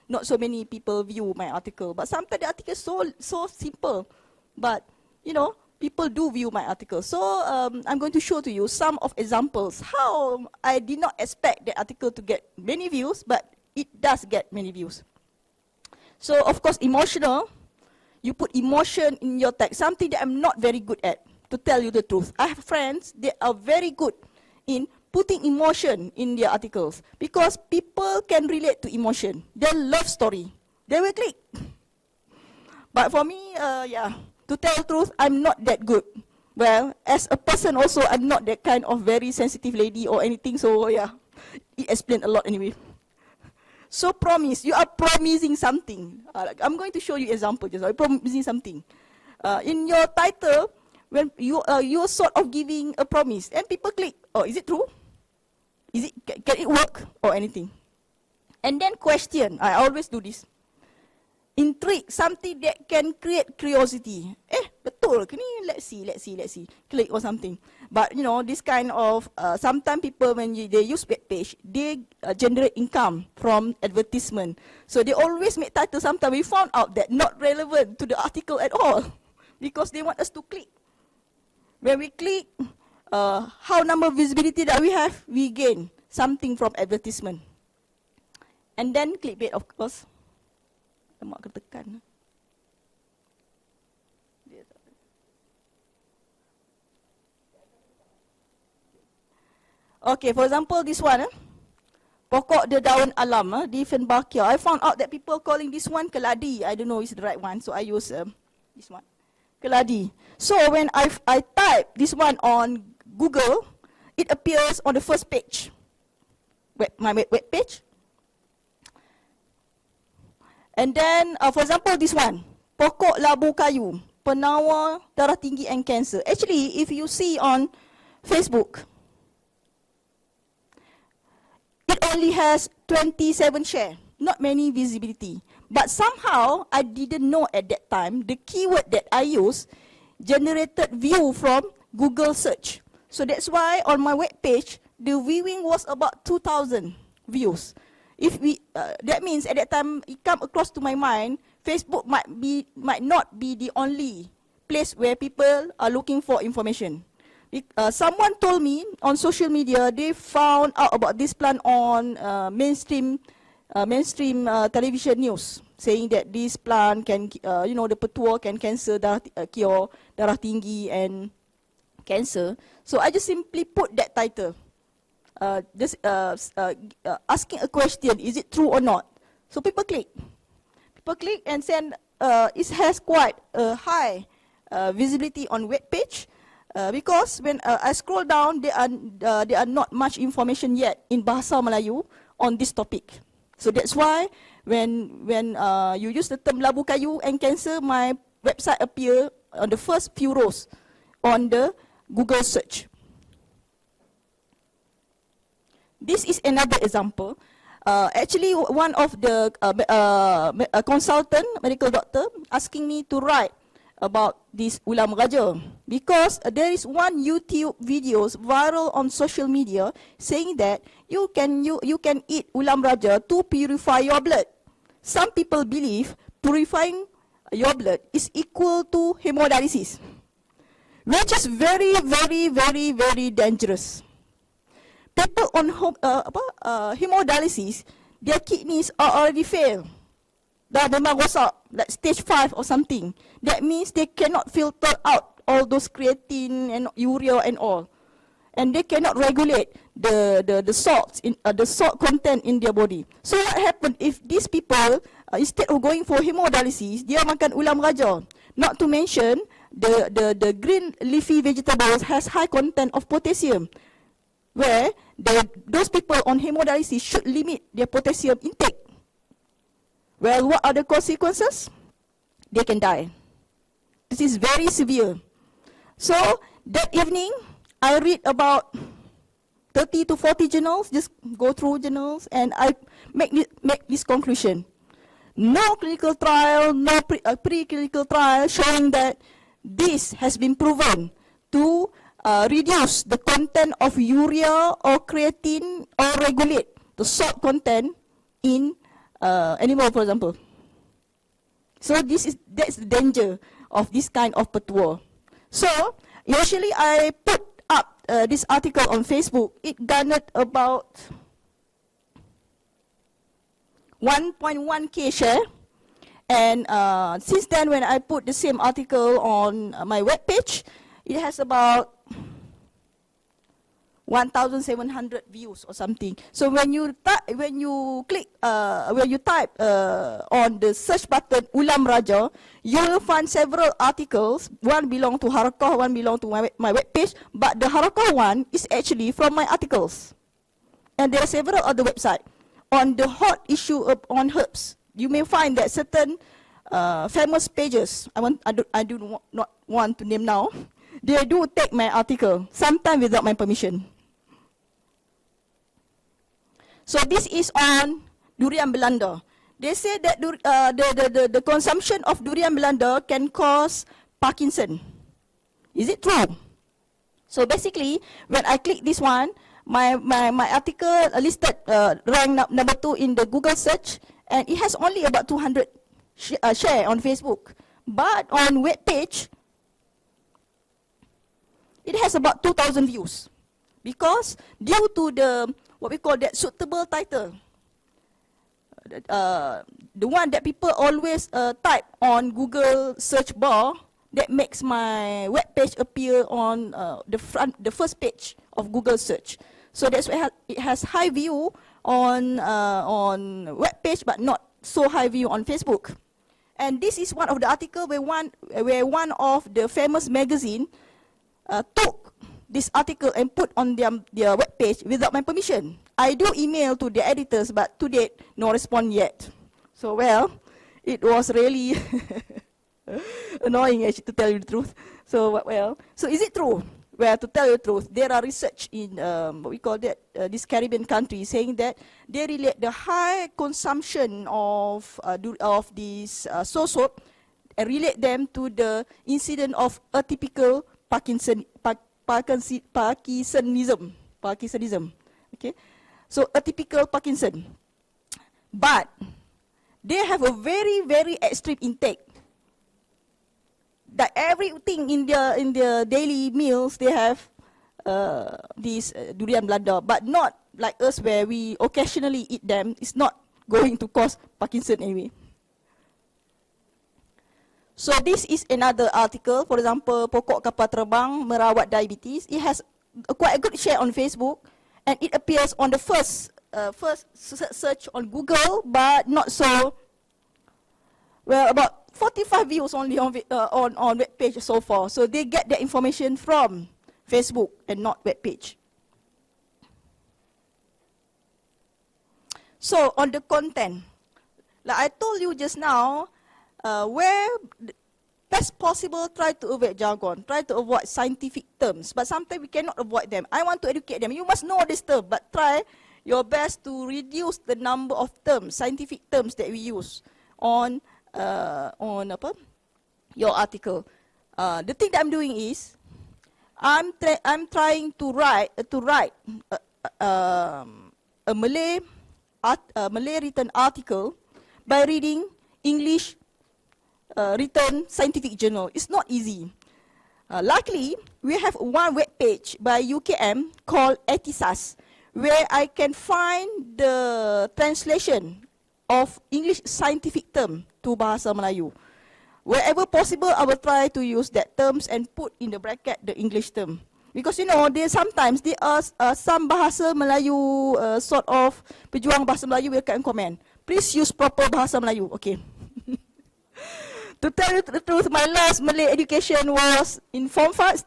not so many people view my article. But sometimes the article is so simple, but people do view my article. So I'm going to show to you some of examples how I did not expect the article to get many views, but it does get many views. So of course, emotional. You put emotion in your text, something that I'm not very good at, to tell you the truth. I have friends that are very good in putting emotion in their articles, because people can relate to emotion. Their love story, they will click. But for me, to tell the truth, I'm not that good. Well, as a person also, I'm not that kind of very sensitive lady or anything, so yeah, it explains a lot anyway. So promise, you are promising something. I'm going to show you example. Just promising something. In your title, when you are sort of giving a promise, and people click. Oh, is it true? Can it work or anything? And then question. I always do this. Intrigue, something that can create curiosity. Betul ke ni? Let's see. Click or something. But this kind of, sometimes people, when they use web page, they generate income from advertisement. So they always make title. Sometimes we found out that not relevant to the article at all, because they want us to click. When we click, how number of visibility that we have, we gain something from advertisement. And then clickbait, of course. Lemak kena tekan. Okay, for example, this one. Pokok daun alam, Diefenbachia. I found out that people calling this one keladi. I don't know if it's the right one, so I use this one. Keladi. So when I type this one on Google, it appears on the first page. My web page. And then, for example, this one. Pokok labu kayu. Penawar darah tinggi and cancer. Actually, if you see on Facebook, it only has 27 share, not many visibility. But somehow, I didn't know at that time, the keyword that I used generated view from Google search. So that's why on my web page, the viewing was about 2,000 views. If we, that means at that time, it come across to my mind, Facebook might not be the only place where people are looking for information. Someone told me on social media they found out about this plant on mainstream television news, saying that this plant can, the petua can cure darah tinggi and cancer. So I just simply put that title, asking a question: is it true or not? So people click and send. It has quite a high visibility on web page. Because when I scroll down, there are not much information yet in Bahasa Melayu on this topic. So that's why when you use the term labu kayu and cancer, my website appear on the first few rows on the Google search. This is another example. Actually, one of the consultant, medical doctor, asking me to write about this ulam raja, because there is one YouTube videos viral on social media saying that you can eat ulam raja to purify your blood. Some people believe purifying your blood is equal to hemodialysis, which is very, very, very, very dangerous. People on hemodialysis, their kidneys are already failed. Dah memang rosak, like stage 5 or something. That means they cannot filter out all those creatine and urea and all. And they cannot regulate the salts, the salt content in their body. So what happened if these people, instead of going for hemodialysis, dia makan ulam raja? Not to mention, the green leafy vegetables has high content of potassium, where those people on hemodialysis should limit their potassium intake. Well, what are the consequences? They can die. This is very severe. So, that evening, I read about 30 to 40 journals, just go through journals, and I make this conclusion. No clinical trial, no pre-clinical trial showing that this has been proven to reduce the content of urea or creatine or regulate the salt content in animal, for example. So that's the danger of this kind of petua. So usually I put up this article on Facebook. It garnered about 1.1k share, and since then when I put the same article on my web page, it has about 1,700 views or something. So when you type on the search button ulam raja, you will find several articles. One belong to Harakah, one belong to my web page, but the Harakah one is actually from my articles. And there are several other websites. On the hot issue on herbs, you may find that certain famous pages, I do not want to name now, they do take my article, sometimes without my permission. So this is on durian Belanda. They say that the consumption of durian Belanda can cause Parkinson. Is it true? So basically, when I click this one, my article listed rank number 2 in the Google search, and it has only about 200 share on Facebook. But on web page, it has about 2,000 views, because due to the what we call that suitable title. the one that people always type on Google search bar, that makes my web page appear on the first page of Google search. So that's why it has high view on web page, but not so high view on Facebook. And this is one of the article where one of the famous magazine took this article and put on their web page without my permission. I do email to the editors, but to date, no response yet. So, well, it was really annoying, actually, to tell you the truth. So, well, so is it true? Well, to tell you the truth, there are research in what we call that this Caribbean country saying that they relate the high consumption of this soap and relate them to the incident of atypical Parkinsonism. Okay, so atypical Parkinson, but they have a very, very extreme intake. That everything in their daily meals they have this durian belanda, but not like us where we occasionally eat them. It's not going to cause Parkinson anyway. So this is another article. For example, pokok kapal terbang merawat diabetes. It has quite a good share on Facebook, and it appears on the first search on Google, but not so. Well, about 45 views only on web page so far. So they get their information from Facebook and not web page. So on the content, like I told you just now, where best possible, try to avoid jargon, try to avoid scientific terms, but sometimes we cannot avoid them. I want to educate them. You must know this term, but try your best to reduce the number of terms, scientific terms that we use on your article. The thing that I'm doing is I'm trying to write a Malay written article by reading English written scientific journal. It's not easy. Luckily, we have one web page by UiTM called Etisas, where I can find the translation of English scientific term to Bahasa Melayu. Wherever possible, I will try to use that terms and put in the bracket the English term. Because you know, sometimes there are some Bahasa Melayu sort of pejuang Bahasa Melayu will come and comment. Please use proper Bahasa Melayu. Okay. To tell you the truth, my last Malay education was in Form 5.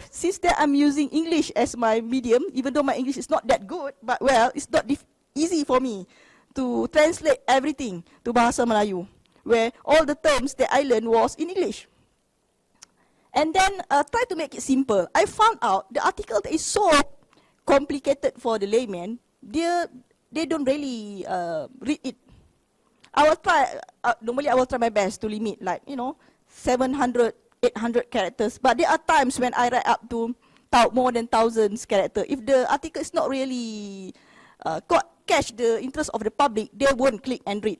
Since then, I'm using English as my medium, even though my English is not that good. But well, it's not easy for me to translate everything to Bahasa Melayu, where all the terms that I learned was in English. And then try to make it simple. I found out the article that is so complicated for the layman, they don't really read it. I will try, normally I will try my best to limit, like, 700, 800 characters. But there are times when I write up to more than thousands characters. If the article is not really catch the interest of the public, they won't click and read.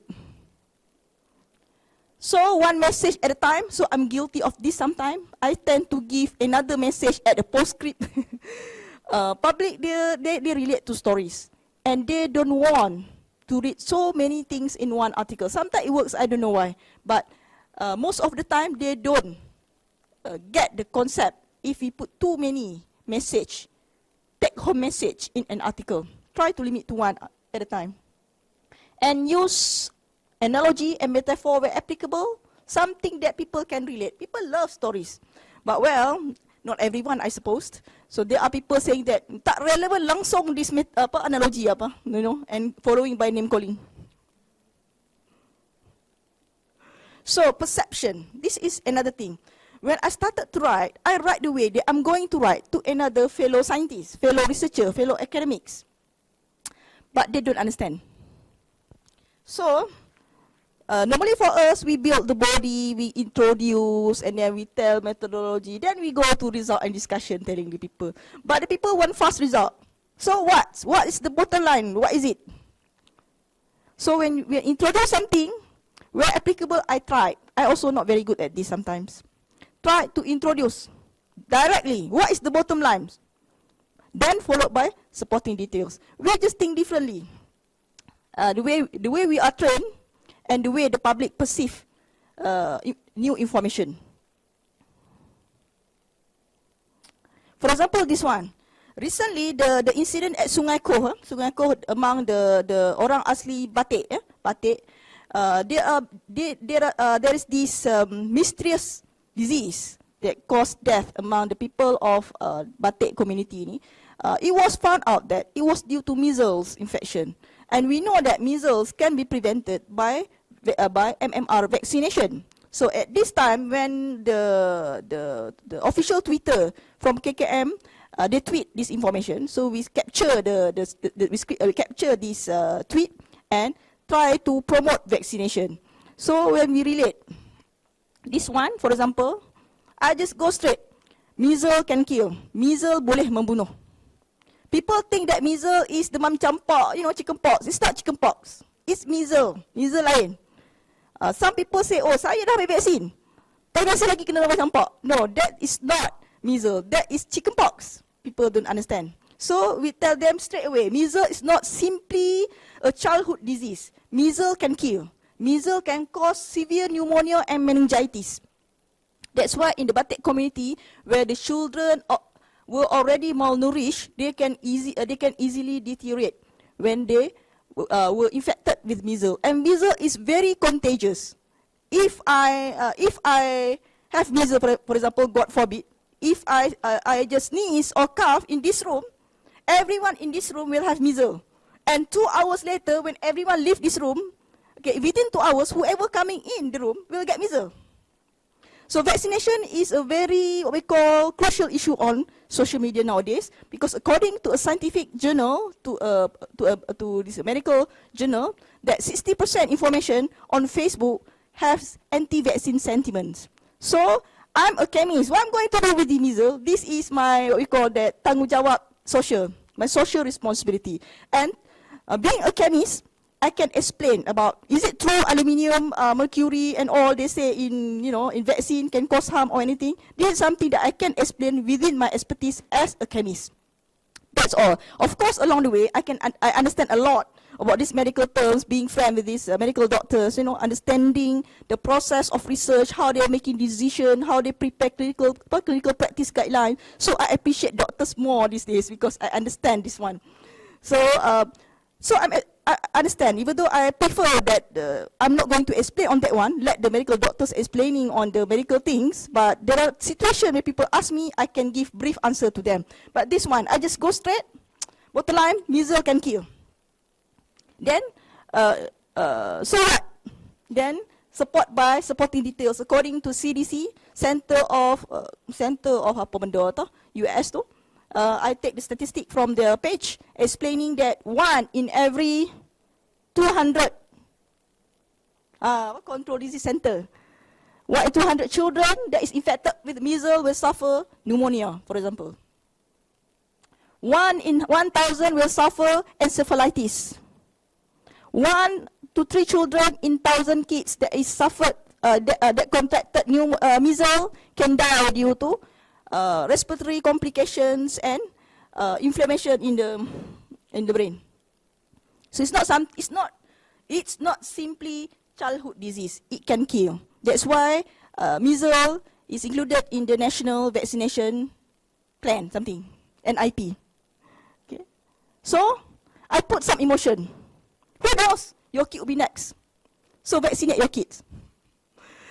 So one message at a time, so I'm guilty of this sometimes. I tend to give another message at a postscript. Public, they relate to stories. And they don't want to read so many things in one article. Sometimes it works, I don't know why. But most of the time, they don't get the concept if we put too many take-home message in an article. Try to limit to one at a time. And use analogy and metaphor where applicable, something that people can relate. People love stories. But well, not everyone, I suppose. So there are people saying that tak relevant langsung this analogy and following by name calling. So perception, this is another thing. When I started to write, I write the way that I'm going to write to another fellow scientist, fellow researcher, fellow academics. But they don't understand. So, normally for us, we build the body, we introduce, and then we tell methodology. Then we go to result and discussion, telling the people. But the people want fast result. So what? What is the bottom line? What is it? So when we introduce something, where applicable, I try. I also not very good at this sometimes. Try to introduce directly. What is the bottom line? Then followed by supporting details. We just think differently. the way we are trained and the way the public perceive new information. For example, this one. Recently, the incident at Sungai Koh among the orang asli Batik, Batik, there is this mysterious disease that caused death among the people of Batik community. It was found out that it was due to measles infection, and we know that measles can be prevented by MMR vaccination. So at this time, when the official Twitter from KKM they tweet this information, so we capture we capture this tweet and try to promote vaccination. So when we relate this one, for example, I just go straight. Measles can kill. Measles boleh membunuh. People think that measles is demam campak, chicken pox. It's not chicken pox. It's measles. Measles lain. Some people say, oh, saya dah ambil vaksin, tapi masih lagi kena demam campak. No, that is not measles. That is chicken pox. People don't understand. So we tell them straight away, measles is not simply a childhood disease. Measles can kill. Measles can cause severe pneumonia and meningitis. That's why in the Batik community, where the children were already malnourished, they can easily deteriorate when they were infected with measles. And measles is very contagious. If I have measles, for example, God forbid, if I just sneeze or cough in this room, everyone in this room will have measles. And 2 hours later, when everyone leave this room, okay, within 2 hours, whoever coming in the room will get measles. So vaccination is a very, what we call, crucial issue on social media nowadays, because according to a scientific journal, to this medical journal, that 60% information on Facebook has anti-vaccine sentiments. So I'm a chemist. What I'm going to do with the measles, this is my, what we call that, tanggungjawab social, my social responsibility. And being a chemist, I can explain about, is it true aluminium, mercury and all they say in vaccine can cause harm or anything? This is something that I can explain within my expertise as a chemist. That's all. Of course, along the way, I understand a lot about these medical terms, being friends with these medical doctors, understanding the process of research, how they're making decisions, how they prepare clinical practice guidelines. So I appreciate doctors more these days because I understand this one. So I understand, even though I prefer that I'm not going to explain on that one, let the medical doctors explaining on the medical things, but there are situations where people ask me, I can give brief answer to them. But this one, I just go straight, bottom line, measles can kill. Then, so what? Then, supporting details, according to CDC, Center of apa benda tu, US tu, I take the statistic from their page explaining that 1 in every 200 control disease center, 1 in 200 children that is infected with measles will suffer pneumonia, for example. 1 in 1,000 will suffer encephalitis. 1 to 3 children in 1,000 kids that is suffered that contracted measles can die due to respiratory complications and inflammation in the brain. So it's not simply childhood disease. It can kill. That's why measles is included in the national vaccination plan, something, NIP. Okay. So I put some emotion. Who knows? Your kid will be next. So vaccinate your kids.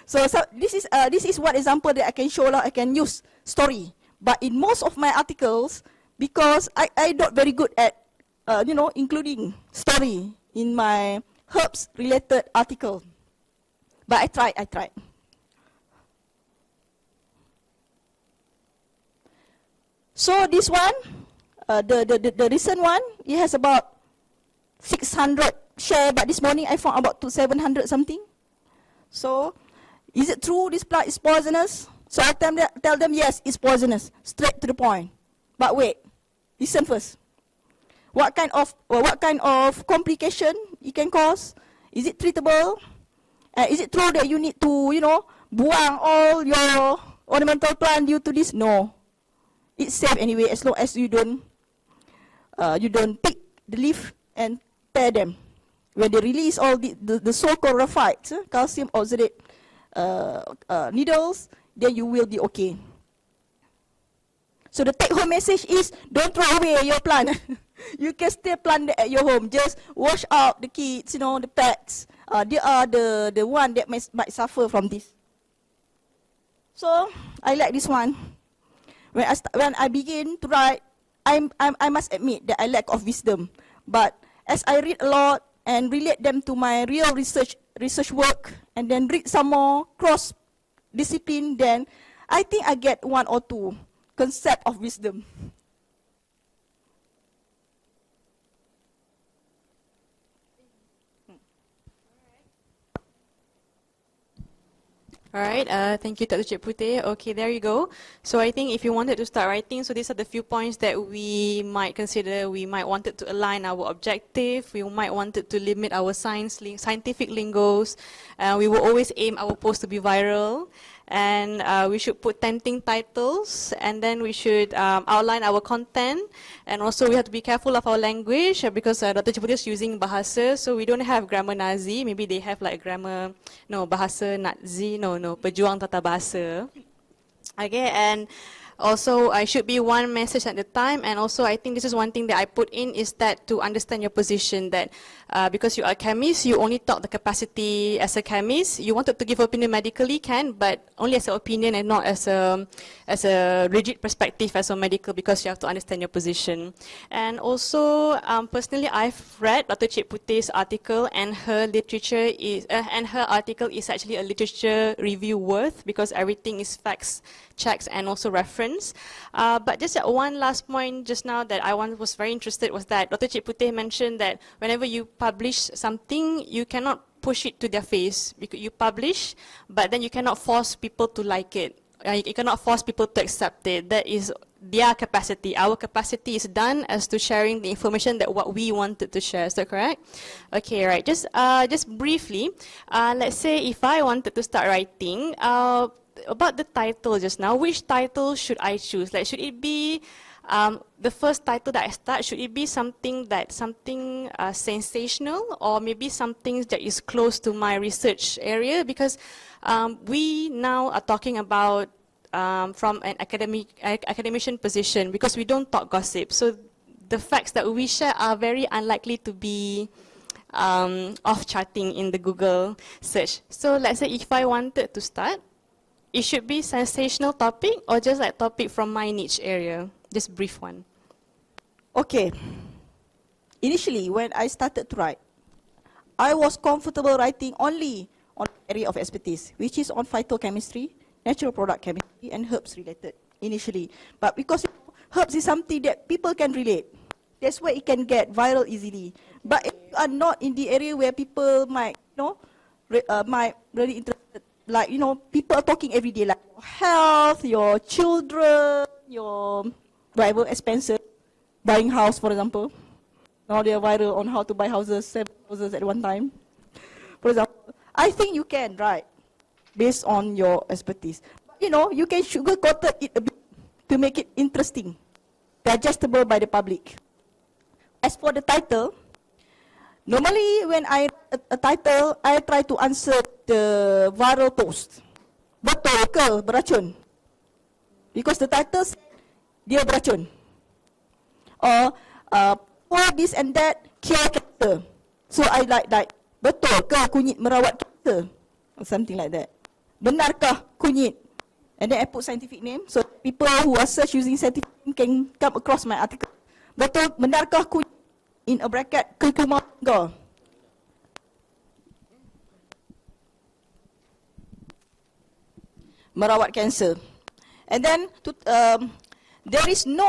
So this is one example that I can show. I can use story. But in most of my articles, because I'm not very good at including story in my herbs related article. But I tried. So this one, the recent one, it has about 600 share, but this morning I found about 700 something. So, is it true this plant is poisonous? So I tell them yes, it's poisonous, straight to the point. But wait, listen first. What kind of complication it can cause? Is it treatable? Is it true that you need to, buang all your ornamental plant due to this? No, it's safe anyway as long as you don't pick the leaf and tear them. when they release all the so-called raphites, calcium oxalate needles, then you will be okay. So the take-home message is, don't throw away your plant. You can still plant at your home. Just wash out the kids, the pets. They are the one that might suffer from this. So I like this one. When I begin to write, I must admit that I lack of wisdom. But as I read a lot and relate them to my real research work, and then read some more cross-discipline, then I think I get one or two concept of wisdom. All right, thank you, Dr. Cik Puteh. Okay, there you go. So I think if you wanted to start writing, so these are the few points that we might consider. We might wanted to align our objective. We might wanted to limit our scientific lingos. We will always aim our post to be viral. And we should put tempting titles, and then we should outline our content, and also we have to be careful of our language because Dr. Cik Puteh is using bahasa, so we don't have grammar Nazi. Maybe they have like grammar, bahasa Nazi, pejuang tata bahasa. Okay, and also I should be one message at a time, and also I think this is one thing that I put in is that to understand your position, that because you are a chemist, you only talk the capacity as a chemist. You wanted to give opinion medically, can, but only as an opinion and not as a rigid perspective as a medical, because you have to understand your position. And also, personally, I've read Dr. Cik Puteh's article, and her literature is, and her article is actually a literature review worth, because everything is facts, checks, and also reference. But just one last point just now that I was very interested was that Dr. Cik Puteh mentioned that whenever you publish something, you cannot push it to their face. Because you publish, but then you cannot force people to like it. You cannot force people to accept it. That is their capacity. Our capacity is done as to sharing the information that what we wanted to share. Is that correct? Okay, right. Just briefly, let's say if I wanted to start writing, about the title just now, which title should I choose? Like, should it be the first title that I start? Should it be something sensational, or maybe something that is close to my research area? Because we now are talking about from an academician position, because we don't talk gossip. So the facts that we share are very unlikely to be off-charting in the Google search. So let's say if I wanted to start, it should be sensational topic or just like topic from my niche area? Just brief one. Okay. Initially, when I started to write, I was comfortable writing only on the area of expertise, which is on phytochemistry, natural product chemistry, and herbs related initially. But because herbs is something that people can relate, that's why it can get viral easily. But if you are not in the area where people might, might really interested, like, people are talking every day, like your health, your children, your whatever expenses, buying house, for example. Now they are viral on how to buy houses, 7 houses at one time. For example, I think you can write based on your expertise. You can sugarcoat it a bit to make it interesting, digestible by the public. As for the title, normally when I write a title, I try to answer the viral post. Betul ke beracun? Because the title said dia beracun. Or for this and that, cure cancer. So I like, betul ke kunyit merawat cancer? Or something like that. Benarkah kunyit? And then I put scientific name, so people who are search using scientific name can come across my article. Betul, benarkah kunyit? In a bracket, kurkuma go. Merawat cancer. And then there is no,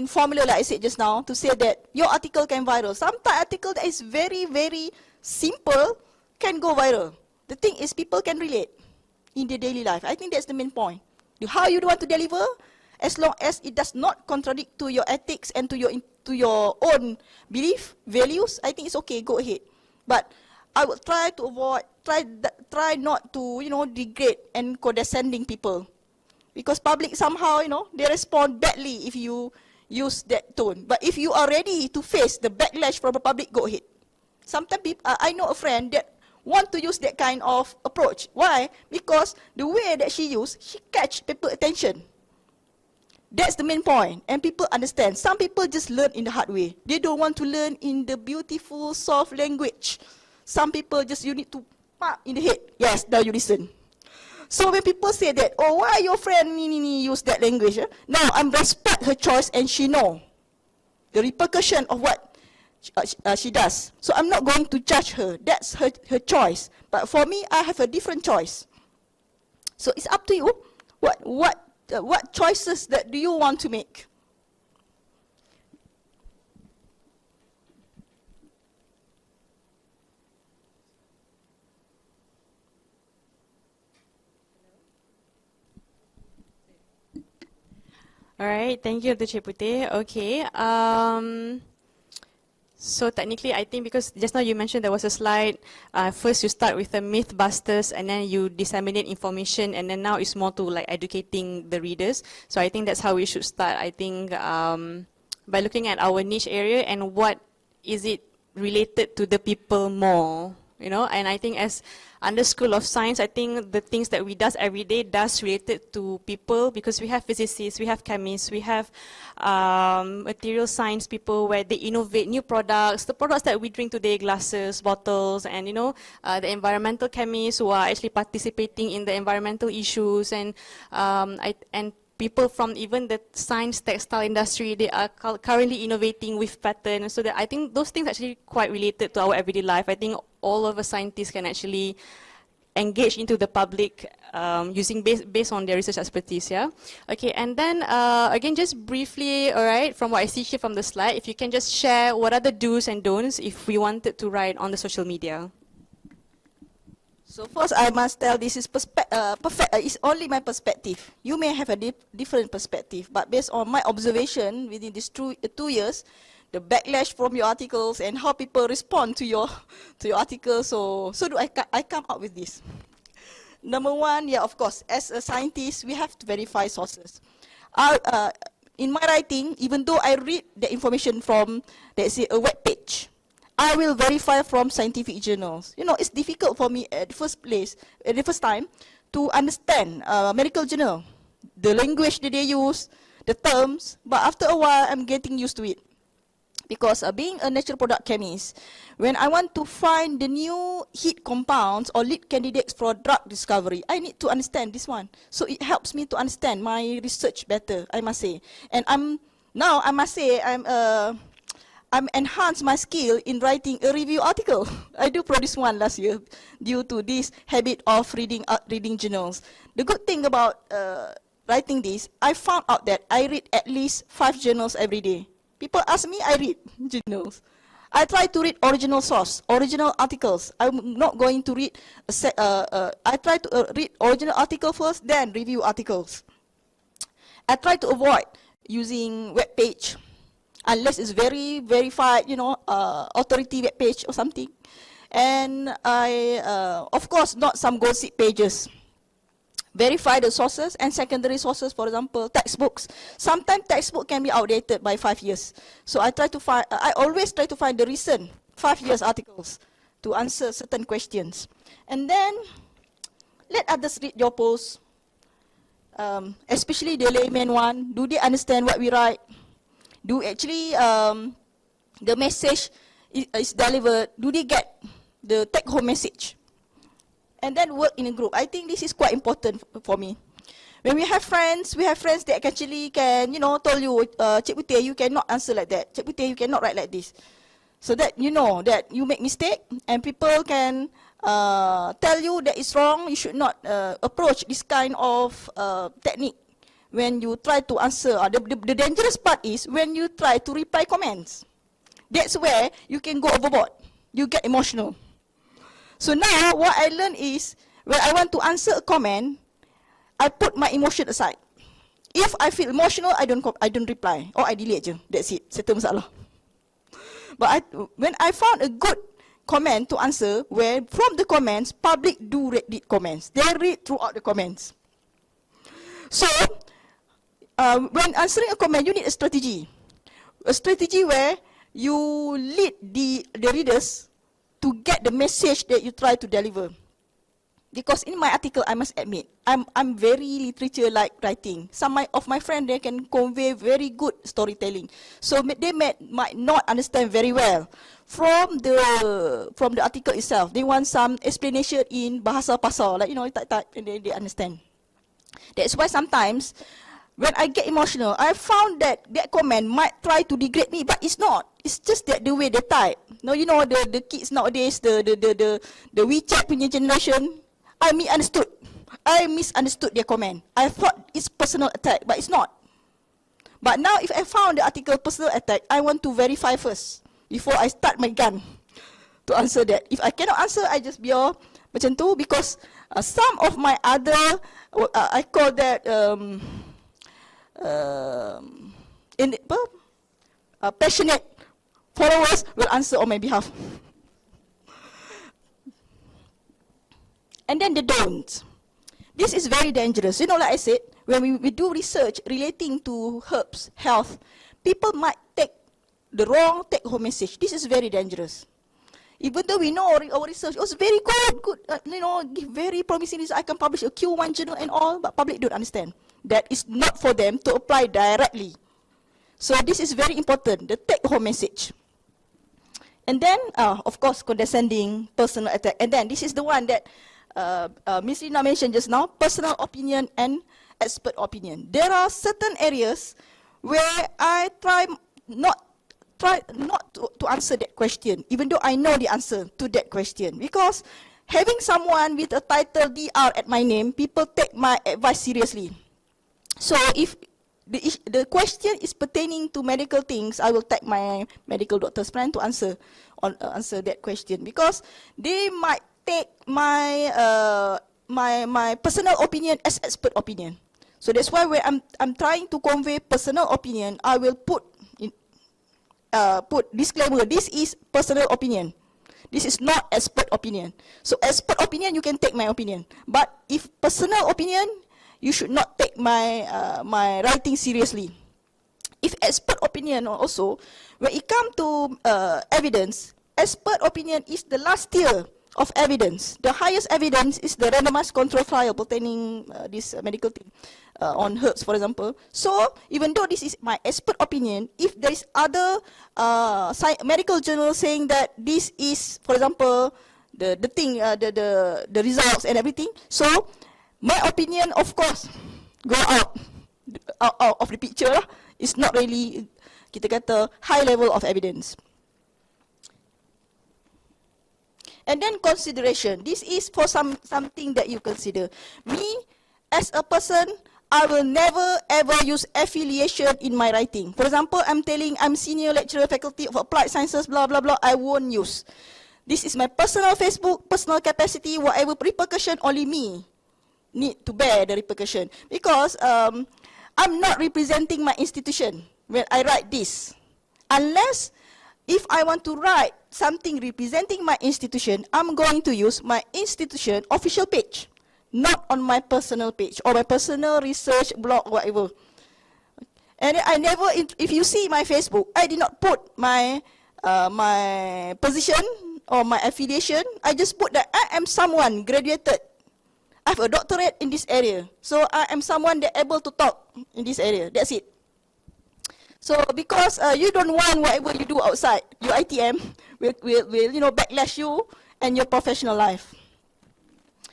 formula like I said just now to say that your article can viral. Sometimes article that is very, very simple can go viral. The thing is people can relate in their daily life. I think that's the main point. How you want to deliver, as long as it does not contradict to your ethics and to your own belief, values, I think it's okay, go ahead. But I would try to avoid, try not to, degrade and condescending people. Because public somehow, they respond badly if you use that tone. But if you are ready to face the backlash from the public, go ahead. Sometimes I know a friend that want to use that kind of approach. Why? Because the way that she catch people attention. That's the main point, and people understand. Some people just learn in the hard way. They don't want to learn in the beautiful, soft language. Some people just, you need to pop in the head. Yes, now you listen. So when people say that, oh, why your friend use that language? Now I respect her choice, and she know the repercussion of what she does. So I'm not going to judge her. That's her choice. But for me, I have a different choice. So it's up to you. What choices that do you want to make? All right, thank you, Dr. Puteh. Okay. So technically, I think because just now you mentioned there was a slide, first you start with the myth busters and then you disseminate information, and then now it's more to like educating the readers. So I think that's how we should start. I think by looking at our niche area and what is it related to the people more, you know, and I think as under School of Science, I think the things that we does every day does related to people, because we have physicists, we have chemists, we have material science people where they innovate new products, the products that we drink today, glasses, bottles, and you know, the environmental chemists who are actually participating in the environmental issues, and people from even the science textile industry, they are currently innovating with patterns. So that I think those things are actually quite related to our everyday life. I think all of us scientists can actually engage into the public using based on their research expertise. Yeah. Okay. And then again, just briefly, all right, from what I see here from the slide, if you can just share what are the do's and don'ts if we wanted to write on the social media. So first, I must tell this is it's only my perspective. You may have a different perspective, but based on my observation within these 2 years, the backlash from your articles and how people respond to your articles, so do I come up with this. Number one, yeah, of course, as a scientist, we have to verify sources. In my writing, even though I read the information from, let's say, a web page, I will verify from scientific journals. You know, it's difficult for me at the first time, to understand medical journal, the language that they use, the terms, but after a while, I'm getting used to it. Because being a natural product chemist, when I want to find the new hit compounds or lead candidates for drug discovery, I need to understand this one. So it helps me to understand my research better, I must say. And I'm enhanced my skill in writing a review article. I do produce one last year due to this habit of reading journals. The good thing about writing this, I found out that I read at least 5 journals every day. People ask me, I read journals. I try to read original source, original articles. I'm not going to read, I try to read original article first, then review articles. I try to avoid using web page, unless it's very verified, you know, authority web page or something. And of course, not some gossip pages. Verify the sources and secondary sources, for example, textbooks. Sometimes textbook can be outdated by 5 years. So I always try to find the recent 5 years articles to answer certain questions. And then let others read your posts, especially the layman one. Do they understand what we write? Do actually the message is delivered? Do they get the take-home message? And then work in a group. I think this is quite important for me. When we have friends that actually can, you know, tell you, Cik Puteh, you cannot answer like that. Cik Puteh, you cannot write like this. So that you know that you make mistake, and people can tell you that it's wrong. You should not approach this kind of technique when you try to answer. The dangerous part is when you try to reply comments. That's where you can go overboard. You get emotional. So now what I learned is, when I want to answer a comment, I put my emotion aside. If I feel emotional, I don't reply, or I delete je. That's it. Settle masalah. But when I found a good comment to answer, where from the comments, public do read comments. They read throughout the comments. So when answering a comment, you need a strategy. A strategy where you lead the readers to get the message that you try to deliver. Because in my article, I must admit, I'm very literature-like writing. Some of my friends, they can convey very good storytelling. So they might not understand very well from the article itself. They want some explanation in bahasa pasar, like, you know, type, and they understand. That's why sometimes, when I get emotional, I found that comment might try to degrade me, but it's not. It's just that the way they type. No, you know, the kids nowadays, the WeChat punya generation, I misunderstood their comment. I thought it's personal attack, but it's not. But now, if I found the article personal attack, I want to verify first before I start my gun to answer that. If I cannot answer, I just biar macam tu, because some of my other, I call that passionate followers will answer on my behalf. And then they don't. This is very dangerous. You know, like I said, when we do research relating to herbs, health, people might take the wrong take-home message. This is very dangerous. Even though we know our research was very good, you know, very promising research. I can publish a Q1 journal and all, but public don't understand. That is not for them to apply directly. So this is very important, the take-home message. And then, of course, condescending, personal attack. And then this is the one that Ms. Reena mentioned just now, personal opinion and expert opinion. There are certain areas where I try not to answer that question, even though I know the answer to that question. Because having someone with a title DR at my name, people take my advice seriously. So if the question is pertaining to medical things, I will tag my medical doctor's friend to answer that question, because they might take my my personal opinion as expert opinion. So that's why when I'm trying to convey personal opinion, I will put disclaimer. This is personal opinion. This is not expert opinion. So expert opinion, you can take my opinion. But if personal opinion, you should not take my my writing seriously. If expert opinion also, when it comes to evidence, expert opinion is the last tier of evidence. The highest evidence is the randomized control trial pertaining this medical thing on herbs, for example. So even though this is my expert opinion, if there is other medical journal saying that this is, for example, the results and everything, so my opinion, of course, go out of the picture lah. It's not really, kita kata, high level of evidence. And then consideration. This is for something that you consider. Me, as a person, I will never ever use affiliation in my writing. For example, I'm telling I'm senior lecturer, Faculty of Applied Sciences, blah, blah, blah. I won't use. This is my personal Facebook, personal capacity, whatever repercussion, only me need to bear the repercussion. Because I'm not representing my institution when I write this. Unless, if I want to write something representing my institution, I'm going to use my institution official page, not on my personal page or my personal research blog, whatever. And I never, if you see my Facebook, I did not put my my position or my affiliation. I just put that I am someone graduated. I have a doctorate in this area. So I am someone that able to talk in this area. That's it. So because you don't want whatever you do outside, UiTM will you know, backlash you and your professional life.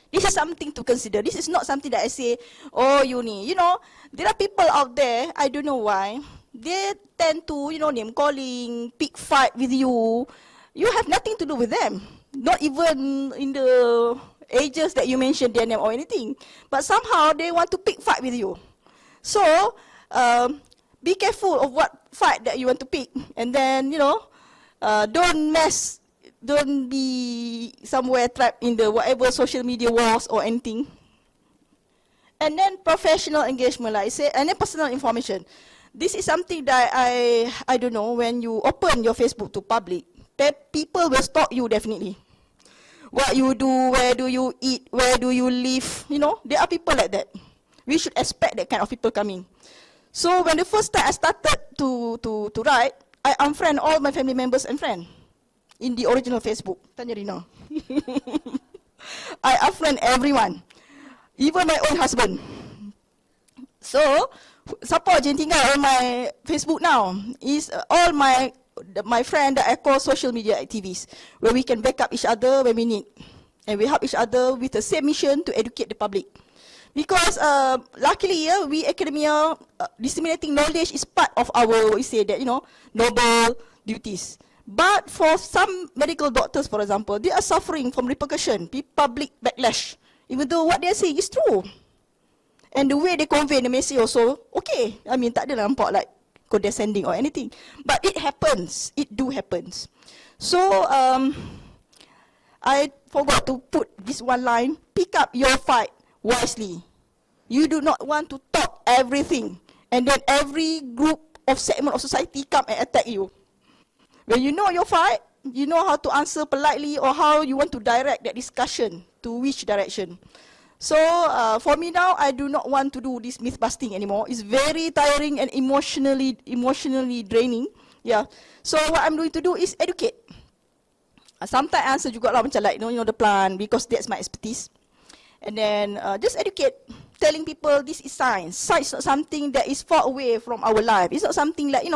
This is something to consider. This is not something that I say, oh, uni. You know, there are people out there, I don't know why, they tend to, you know, name calling, pick fight with you. You have nothing to do with them. Not even in the ages that you mentioned their name or anything. But somehow they want to pick fight with you. So, be careful of what fight that you want to pick. And then, you know, don't be somewhere trapped in the whatever social media wars or anything. And then professional engagement, like I said, and then personal information. This is something that I don't know, when you open your Facebook to public, people will stalk you definitely. What you do, where do you eat, where do you live, you know, there are people like that. We should expect that kind of people coming. So when the first time I started to write, I unfriend all my family members and friends. in the original Facebook. Tanya Reena. I unfriend everyone, even my own husband. So, siapa je yang tinggal on my Facebook now is all my friend that I call social media activists, where we can back up each other when we need, and we help each other with the same mission to educate the public. Because luckily, we academia, disseminating knowledge is part of our, we say that, noble duties. But for some medical doctors, for example, they are suffering from repercussion, public backlash, even though what they are saying is true. And the way they convey the message also, okay. I mean, tak ada nampak like condescending or anything. But it happens. It do happens. So, I forgot to put this one line. Pick up your fight wisely. You do not want to talk everything. And then every group of segment of society come and attack you. When you know your fight, you know how to answer politely or how you want to direct that discussion to which direction. So, for me now, I do not want to do this myth busting anymore. It's very tiring and emotionally draining. Yeah. So, what I'm going to do is educate. Sometimes answer juga lah macam like, the plan, because that's my expertise. And then, just educate, telling people this is science. Science is not something that is far away from our life. It's not something like,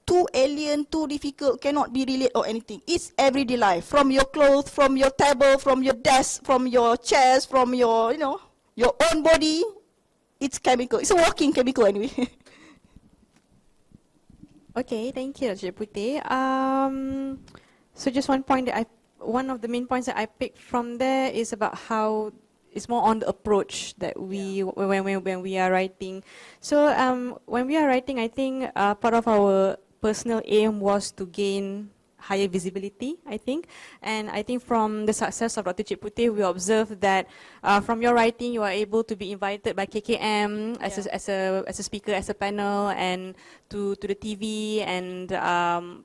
too alien, too difficult, cannot be related or anything. It's everyday life. From your clothes, from your table, from your desk, from your chairs, from your, your own body. It's chemical. It's a walking chemical anyway. Okay, thank you, Dr. Puteh. So just one point that one of the main points that I picked from there is about how it's more on the approach that we when we are writing. So when we are writing, I think part of our personal aim was to gain higher visibility, I think. And I think from the success of Dr. Cik Puteh, we observed that from your writing, you are able to be invited by KKM as a speaker, as a panel, and to the TV, and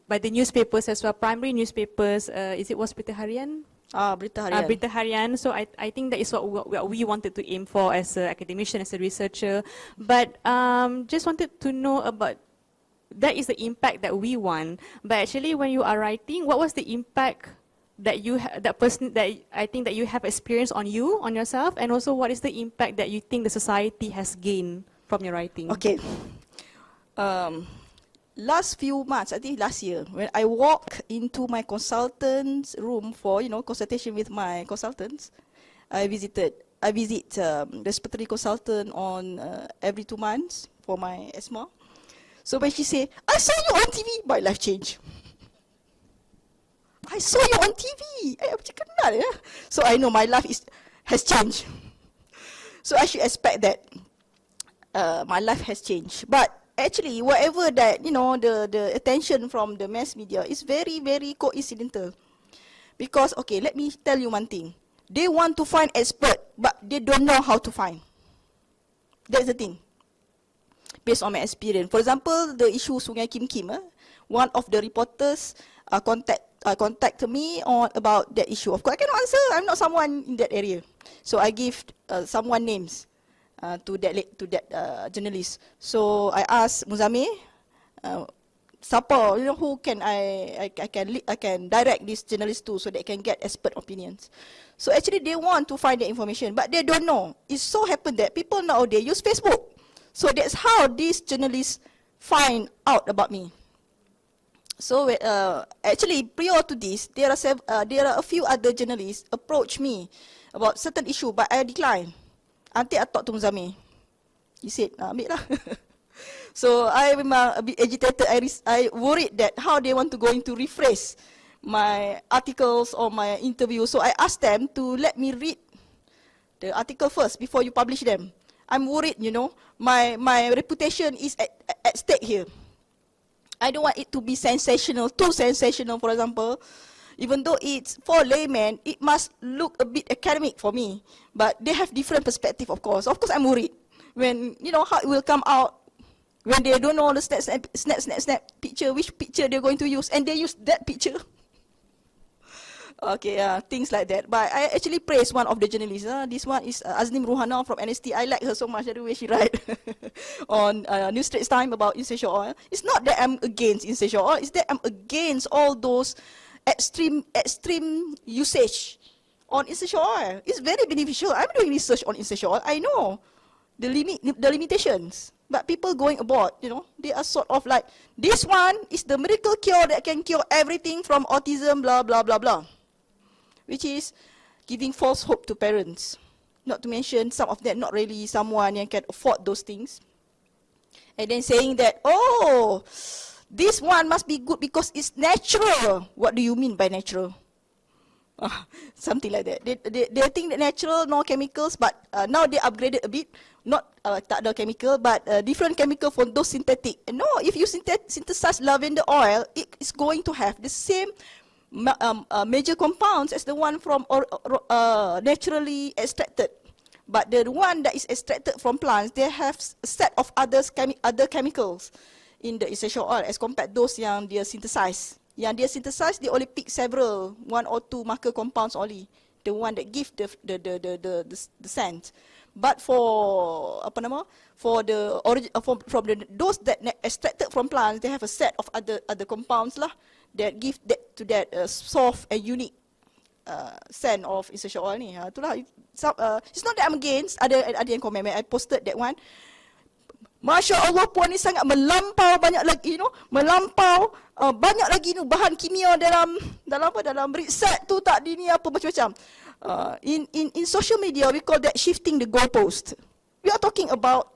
by the newspapers as well, primary newspapers. Was Berita Harian? Berita Harian. Berita Harian. So I think that is what we wanted to aim for as an academician, as a researcher. But just wanted to know about, that is the impact that we want. But actually, when you are writing, what was the impact that you that I think that you have experienced on yourself, and also what is the impact that you think the society has gained from your writing? Okay. Last few months, I think last year, when I walk into my consultant's room for consultation with my consultants, I visit respiratory consultant on every 2 months for my asthma. So when she say, I saw you on TV, my life changed. I saw you on TV. Macam kenal ya. So I know my life has changed. So I should expect that my life has changed. But actually, whatever that, the attention from the mass media is very, very coincidental. Because, okay, let me tell you one thing. They want to find expert, but they don't know how to find. That's the thing. Based on my experience. For example, the issue Sungai Kim Kim, one of the reporters contacted me about that issue. Of course, I cannot answer. I'm not someone in that area. So I give someone names to that journalist. So I asked Muzamil, siapa, who can I can direct this journalist to, so they can get expert opinions. So actually, they want to find the information, but they don't know. It so happened that people nowadays use Facebook. So that's how these journalists find out about me. So actually, prior to this, there are a few other journalists approach me about certain issue, but I declined. Until I talked to Muzamil. He said, ambil lah. So I memang a bit agitated. I worried that how they want to going to rephrase my articles or my interview. So I asked them to let me read the article first before you publish them. I'm worried, my reputation is at stake here. I don't want it to be sensational, too sensational, for example. Even though it's for laymen, it must look a bit academic for me. But they have different perspective, of course. Of course, I'm worried. When, how it will come out, when they don't know the snap picture, which picture they're going to use, and they use that picture. Okay, things like that. But I actually praise one of the journalists. This one is Aznim Ruhana from NST. I like her so much, the way she write on New Straits Time about essential oil. It's not that I'm against essential oil. It's that I'm against all those extreme usage on essential oil. It's very beneficial. I'm doing research on essential oil. I know the limitations. But people going aboard, they are sort of like, this one is the miracle cure that can cure everything from autism, blah, blah, blah, blah. Which is giving false hope to parents. Not to mention some of them not really someone who can afford those things. And then saying that, oh, this one must be good because it's natural. What do you mean by natural? Something like that. They think that natural, no chemicals, but now they upgraded a bit. Not tak ada chemical, but different chemical for those synthetic. No, if you synthesize lavender oil, it is going to have the same major compounds as the one from naturally extracted. But the one that is extracted from plants, they have a set of other chemicals in the essential oil as compared to those yang dia synthesize. Yang dia synthesize, they only pick several, 1 or 2 marker compounds only. The one that give the scent. But for those that extracted from plants, they have a set of other compounds lah that give that soft and unique scent of essential oil ni. Itulah. It's not that I'm against. Ada yang komen. I posted that one. Masya Allah, puan ni sangat melampau banyak lagi, melampau banyak lagi bahan kimia dalam riset tu tak di ni apa macam-macam. In social media we call that shifting the goalpost. We are talking about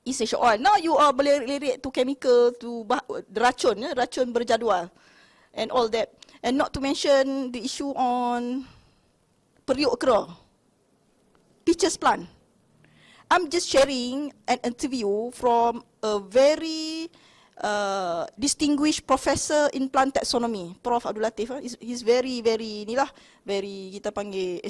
essential oil. Now you are berlirik to chemical, to racun berjadual and all that. And not to mention the issue on periuk kera, peaches plant. I'm just sharing an interview from a very distinguished professor in plant taxonomy, Prof. Abdul Latif. He's very kita panggil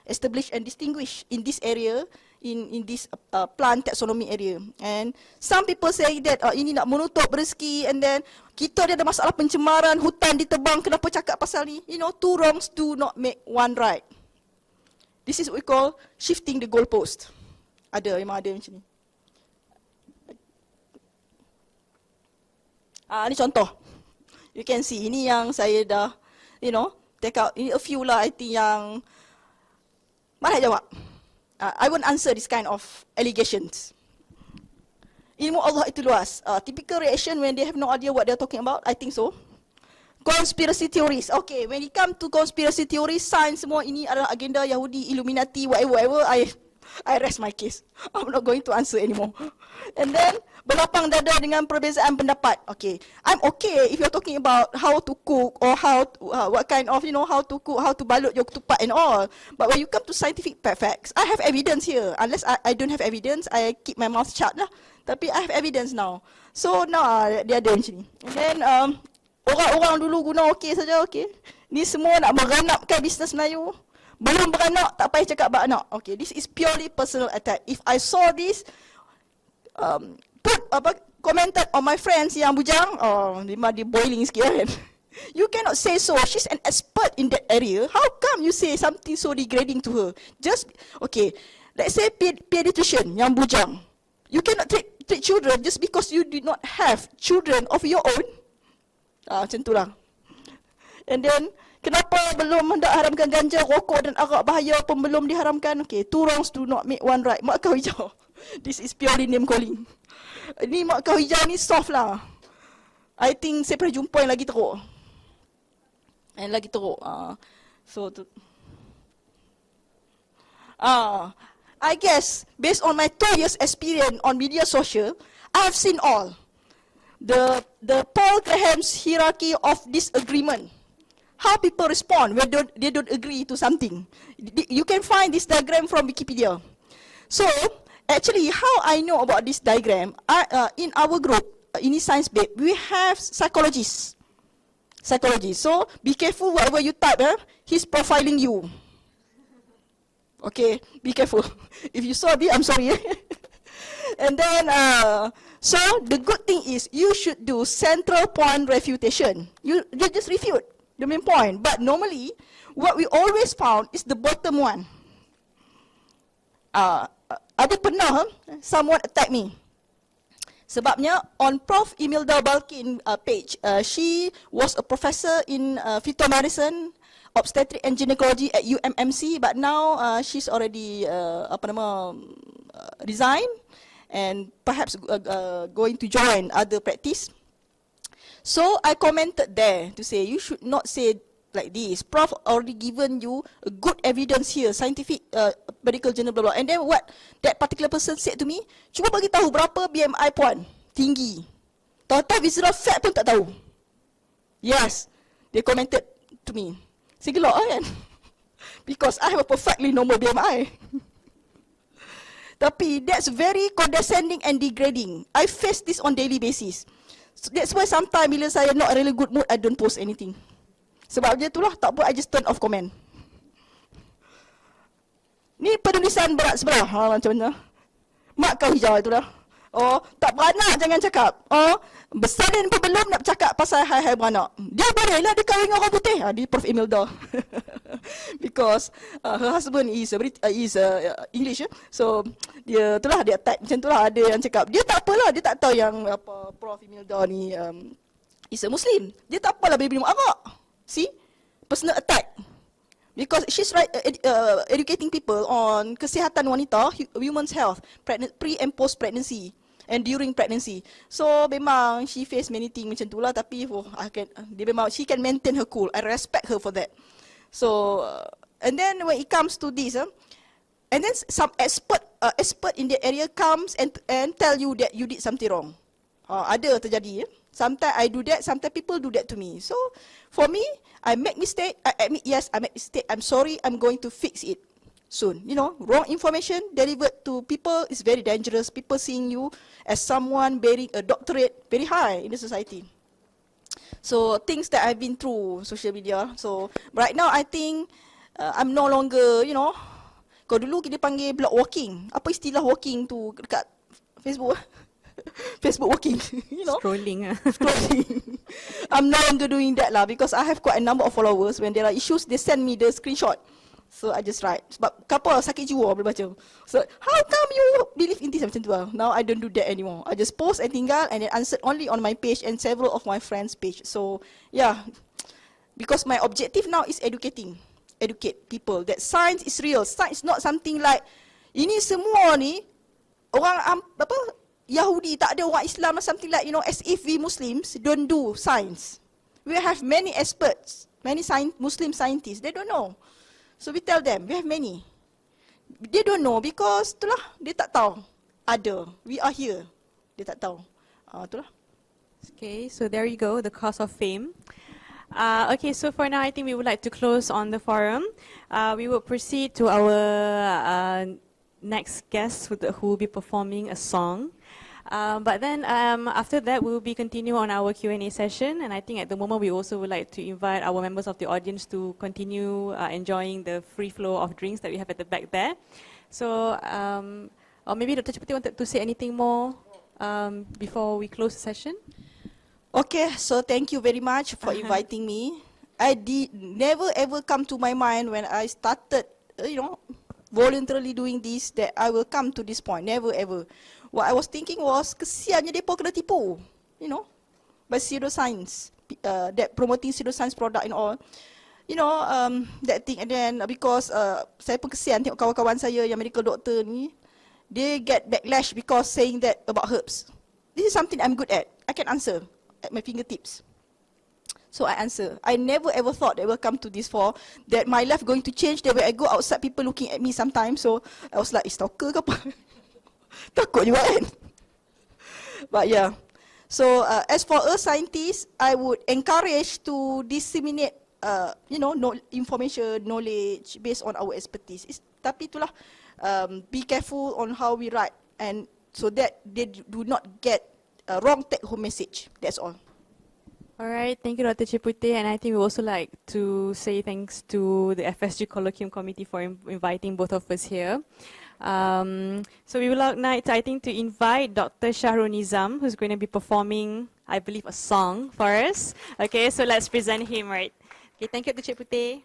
established and distinguished in this area, in this plant taxonomy area. And some people say that ini nak menutup rezeki, and then kita ada masalah pencemaran, hutan ditebang, kenapa cakap pasal ni? Two wrongs do not make one right. This is what we call shifting the goalpost. Memang ada macam ni. Ni contoh. You can see, ini yang saya dah, take out. Ini a few lah, I think yang, mana jawab? I won't answer this kind of allegations. Ilmu Allah itu luas. Typical reaction when they have no idea what they're talking about, I think so. Conspiracy theories. Okay, when it come to conspiracy theories, sains semua ini adalah agenda Yahudi, Illuminati, whatever, I rest my case. I'm not going to answer anymore. And then, berlapang dada dengan perbezaan pendapat. Okay, I'm okay if you're talking about how to cook or what kind of, how to cook, how to balut your ketupat and all. But when you come to scientific facts, I have evidence here. Unless I don't have evidence, I keep my mouth shut lah. Tapi I have evidence now. So now, dia ada macam ni. And then, orang-orang dulu guna okay saja, okay. Ni semua nak meranapkan bisnes Melayu. Belum beranak, tak payah cakap beranak. Okay, this is purely personal attack. If I saw this, commented on my friends yang bujang, dia boiling sikit kan. You cannot say so. She's an expert in that area. How come you say something so degrading to her? Okay, let's say pediatrician yang bujang. You cannot treat children just because you do not have children of your own. Macam tu lah. And then, kenapa belum hendak haramkan ganja, rokok dan arak bahaya pun belum diharamkan? Okay, two wrongs do not make one right. Mak kau hijau. This is purely name calling. Ni mak kau hijau ni soft lah. I think saya pernah jumpa yang lagi teruk. Yang lagi teruk. I guess, based on my 2 years experience on media social, I have seen all. The Paul Graham's hierarchy of disagreement. How people respond when they don't agree to something. You can find this diagram from Wikipedia. So, actually, how I know about this diagram, in our group, in Science Babe, we have psychologists. So, be careful whatever you type, he's profiling you. Okay, be careful. If you saw this, I'm sorry. And then, so the good thing is, you should do central point refutation. You just refute the main point. But normally, what we always found is the bottom one. Ada pernah someone attack me. Sebabnya on Prof. Imelda Balkin page, she was a professor in fetal medicine, obstetric and gynecology at UMMC, but now she's already resigned and perhaps going to join other practice. So I commented there to say you should not say like this. Prof already given you a good evidence here, scientific medical journal blah blah. And then what that particular person said to me, cuba bagi tahu berapa BMI puan tinggi. Total visceral fat pun tak tahu. Yes, they commented to me. Saya gelak kan? Because I have a perfectly normal BMI. Tapi that's very condescending and degrading. I face this on daily basis. So that's why sometimes bila saya not really good mood, I don't post anything. Sebab dia itulah, tak apa, I just turn off comment. Ni penulisan berat sebelah. Macam mana? Mak kau hijau itulah. Oh, tak beranak jangan cakap. Oh, bersalin pun belum nak cakap pasal hai-hai beranak. Dia boleh lah dia kahwin dengan orang putih. Di Prof. Imelda. Because her husband is English. So, dia itulah dia type macam itulah. Ada yang cakap, dia tak apalah, dia tak tahu yang Prof. Imelda ni is a Muslim. Dia tak apalah bila minum arak. See? Personal attack. Because she's educating people on kesihatan wanita, women's health, pre and post pregnancy and during pregnancy. So memang she face many things macam itulah, tapi she can maintain her cool. I respect her for that. So and then when it comes to this, and then some expert in the area comes and tell you that you did something wrong. Ada terjadi. Sometimes I do that, sometimes people do that to me. So for me, I make mistake, I admit yes, I make mistake, I'm sorry, I'm going to fix it soon. You know, wrong information delivered to people is very dangerous. People seeing you as someone bearing a doctorate very high in the society. So things that I've been through social media. So right now I think I'm no longer, you know, kalau dulu kita panggil block walking. Apa istilah walking tu dekat Facebook? Facebook walking, you know. Scrolling. Scrolling. I'm no longer doing that lah because I have quite a number of followers. When there are issues, they send me the screenshot. So I just write. Sebab kapal sakit jiwa boleh baca. So how come you believe in this macam tu lah? Now I don't do that anymore. I just post and tinggal and then answer only on my page and several of my friends' page. So yeah, because my objective now is educate people that science is real. Science is not something like ini semua ni orang Yahudi, tak ada orang Islam or something like, you know, as if we Muslims don't do science. We have many experts, many Muslim scientists, they don't know. So we tell them, we have many. They don't know because itulah, dia tak tahu. Ada, we are here. Dia tak tahu. Itulah. Okay, so there you go, the cost of fame. Okay, so for now, I think we would like to close on the forum. We will proceed to our next guest who will be performing a song. But then after that, we will be continuing on our Q&A session. And I think at the moment, we also would like to invite our members of the audience to continue enjoying the free flow of drinks that we have at the back there. So, or maybe Dr. Chapati wanted to say anything more before we close the session? Okay, so thank you very much for inviting me. I did never ever come to my mind when I started, you know, voluntarily doing this that I will come to this point. Never ever. What I was thinking was, kesiannya mereka kena tipu, you know, by pseudoscience, that promoting pseudoscience product and all, you know, that thing. And then because saya pun kesian tengok kawan-kawan saya yang medical doctor ni, they get backlash because saying that about herbs. This is something I'm good at. I can answer at my fingertips. So I answer. I never ever thought that will come to this for that my life going to change. That when I go outside, people looking at me sometimes. So I was like, stalker ke apa? Takut juga kan. But yeah. So as for us scientists, I would encourage to disseminate, you know, information, knowledge based on our expertise. Tapi itulah, be careful on how we write, and so that they do not get a wrong take-home message. That's all. Alright, thank you, Dr. Puteh, and I think we also like to say thanks to the FSG Colloqium Committee for inviting both of us here. So we would like now, I think, to invite Dr. Shah who's going to be performing, I believe, a song for us. Okay, so let's present him, right? Okay, thank you, Dr. Puteh.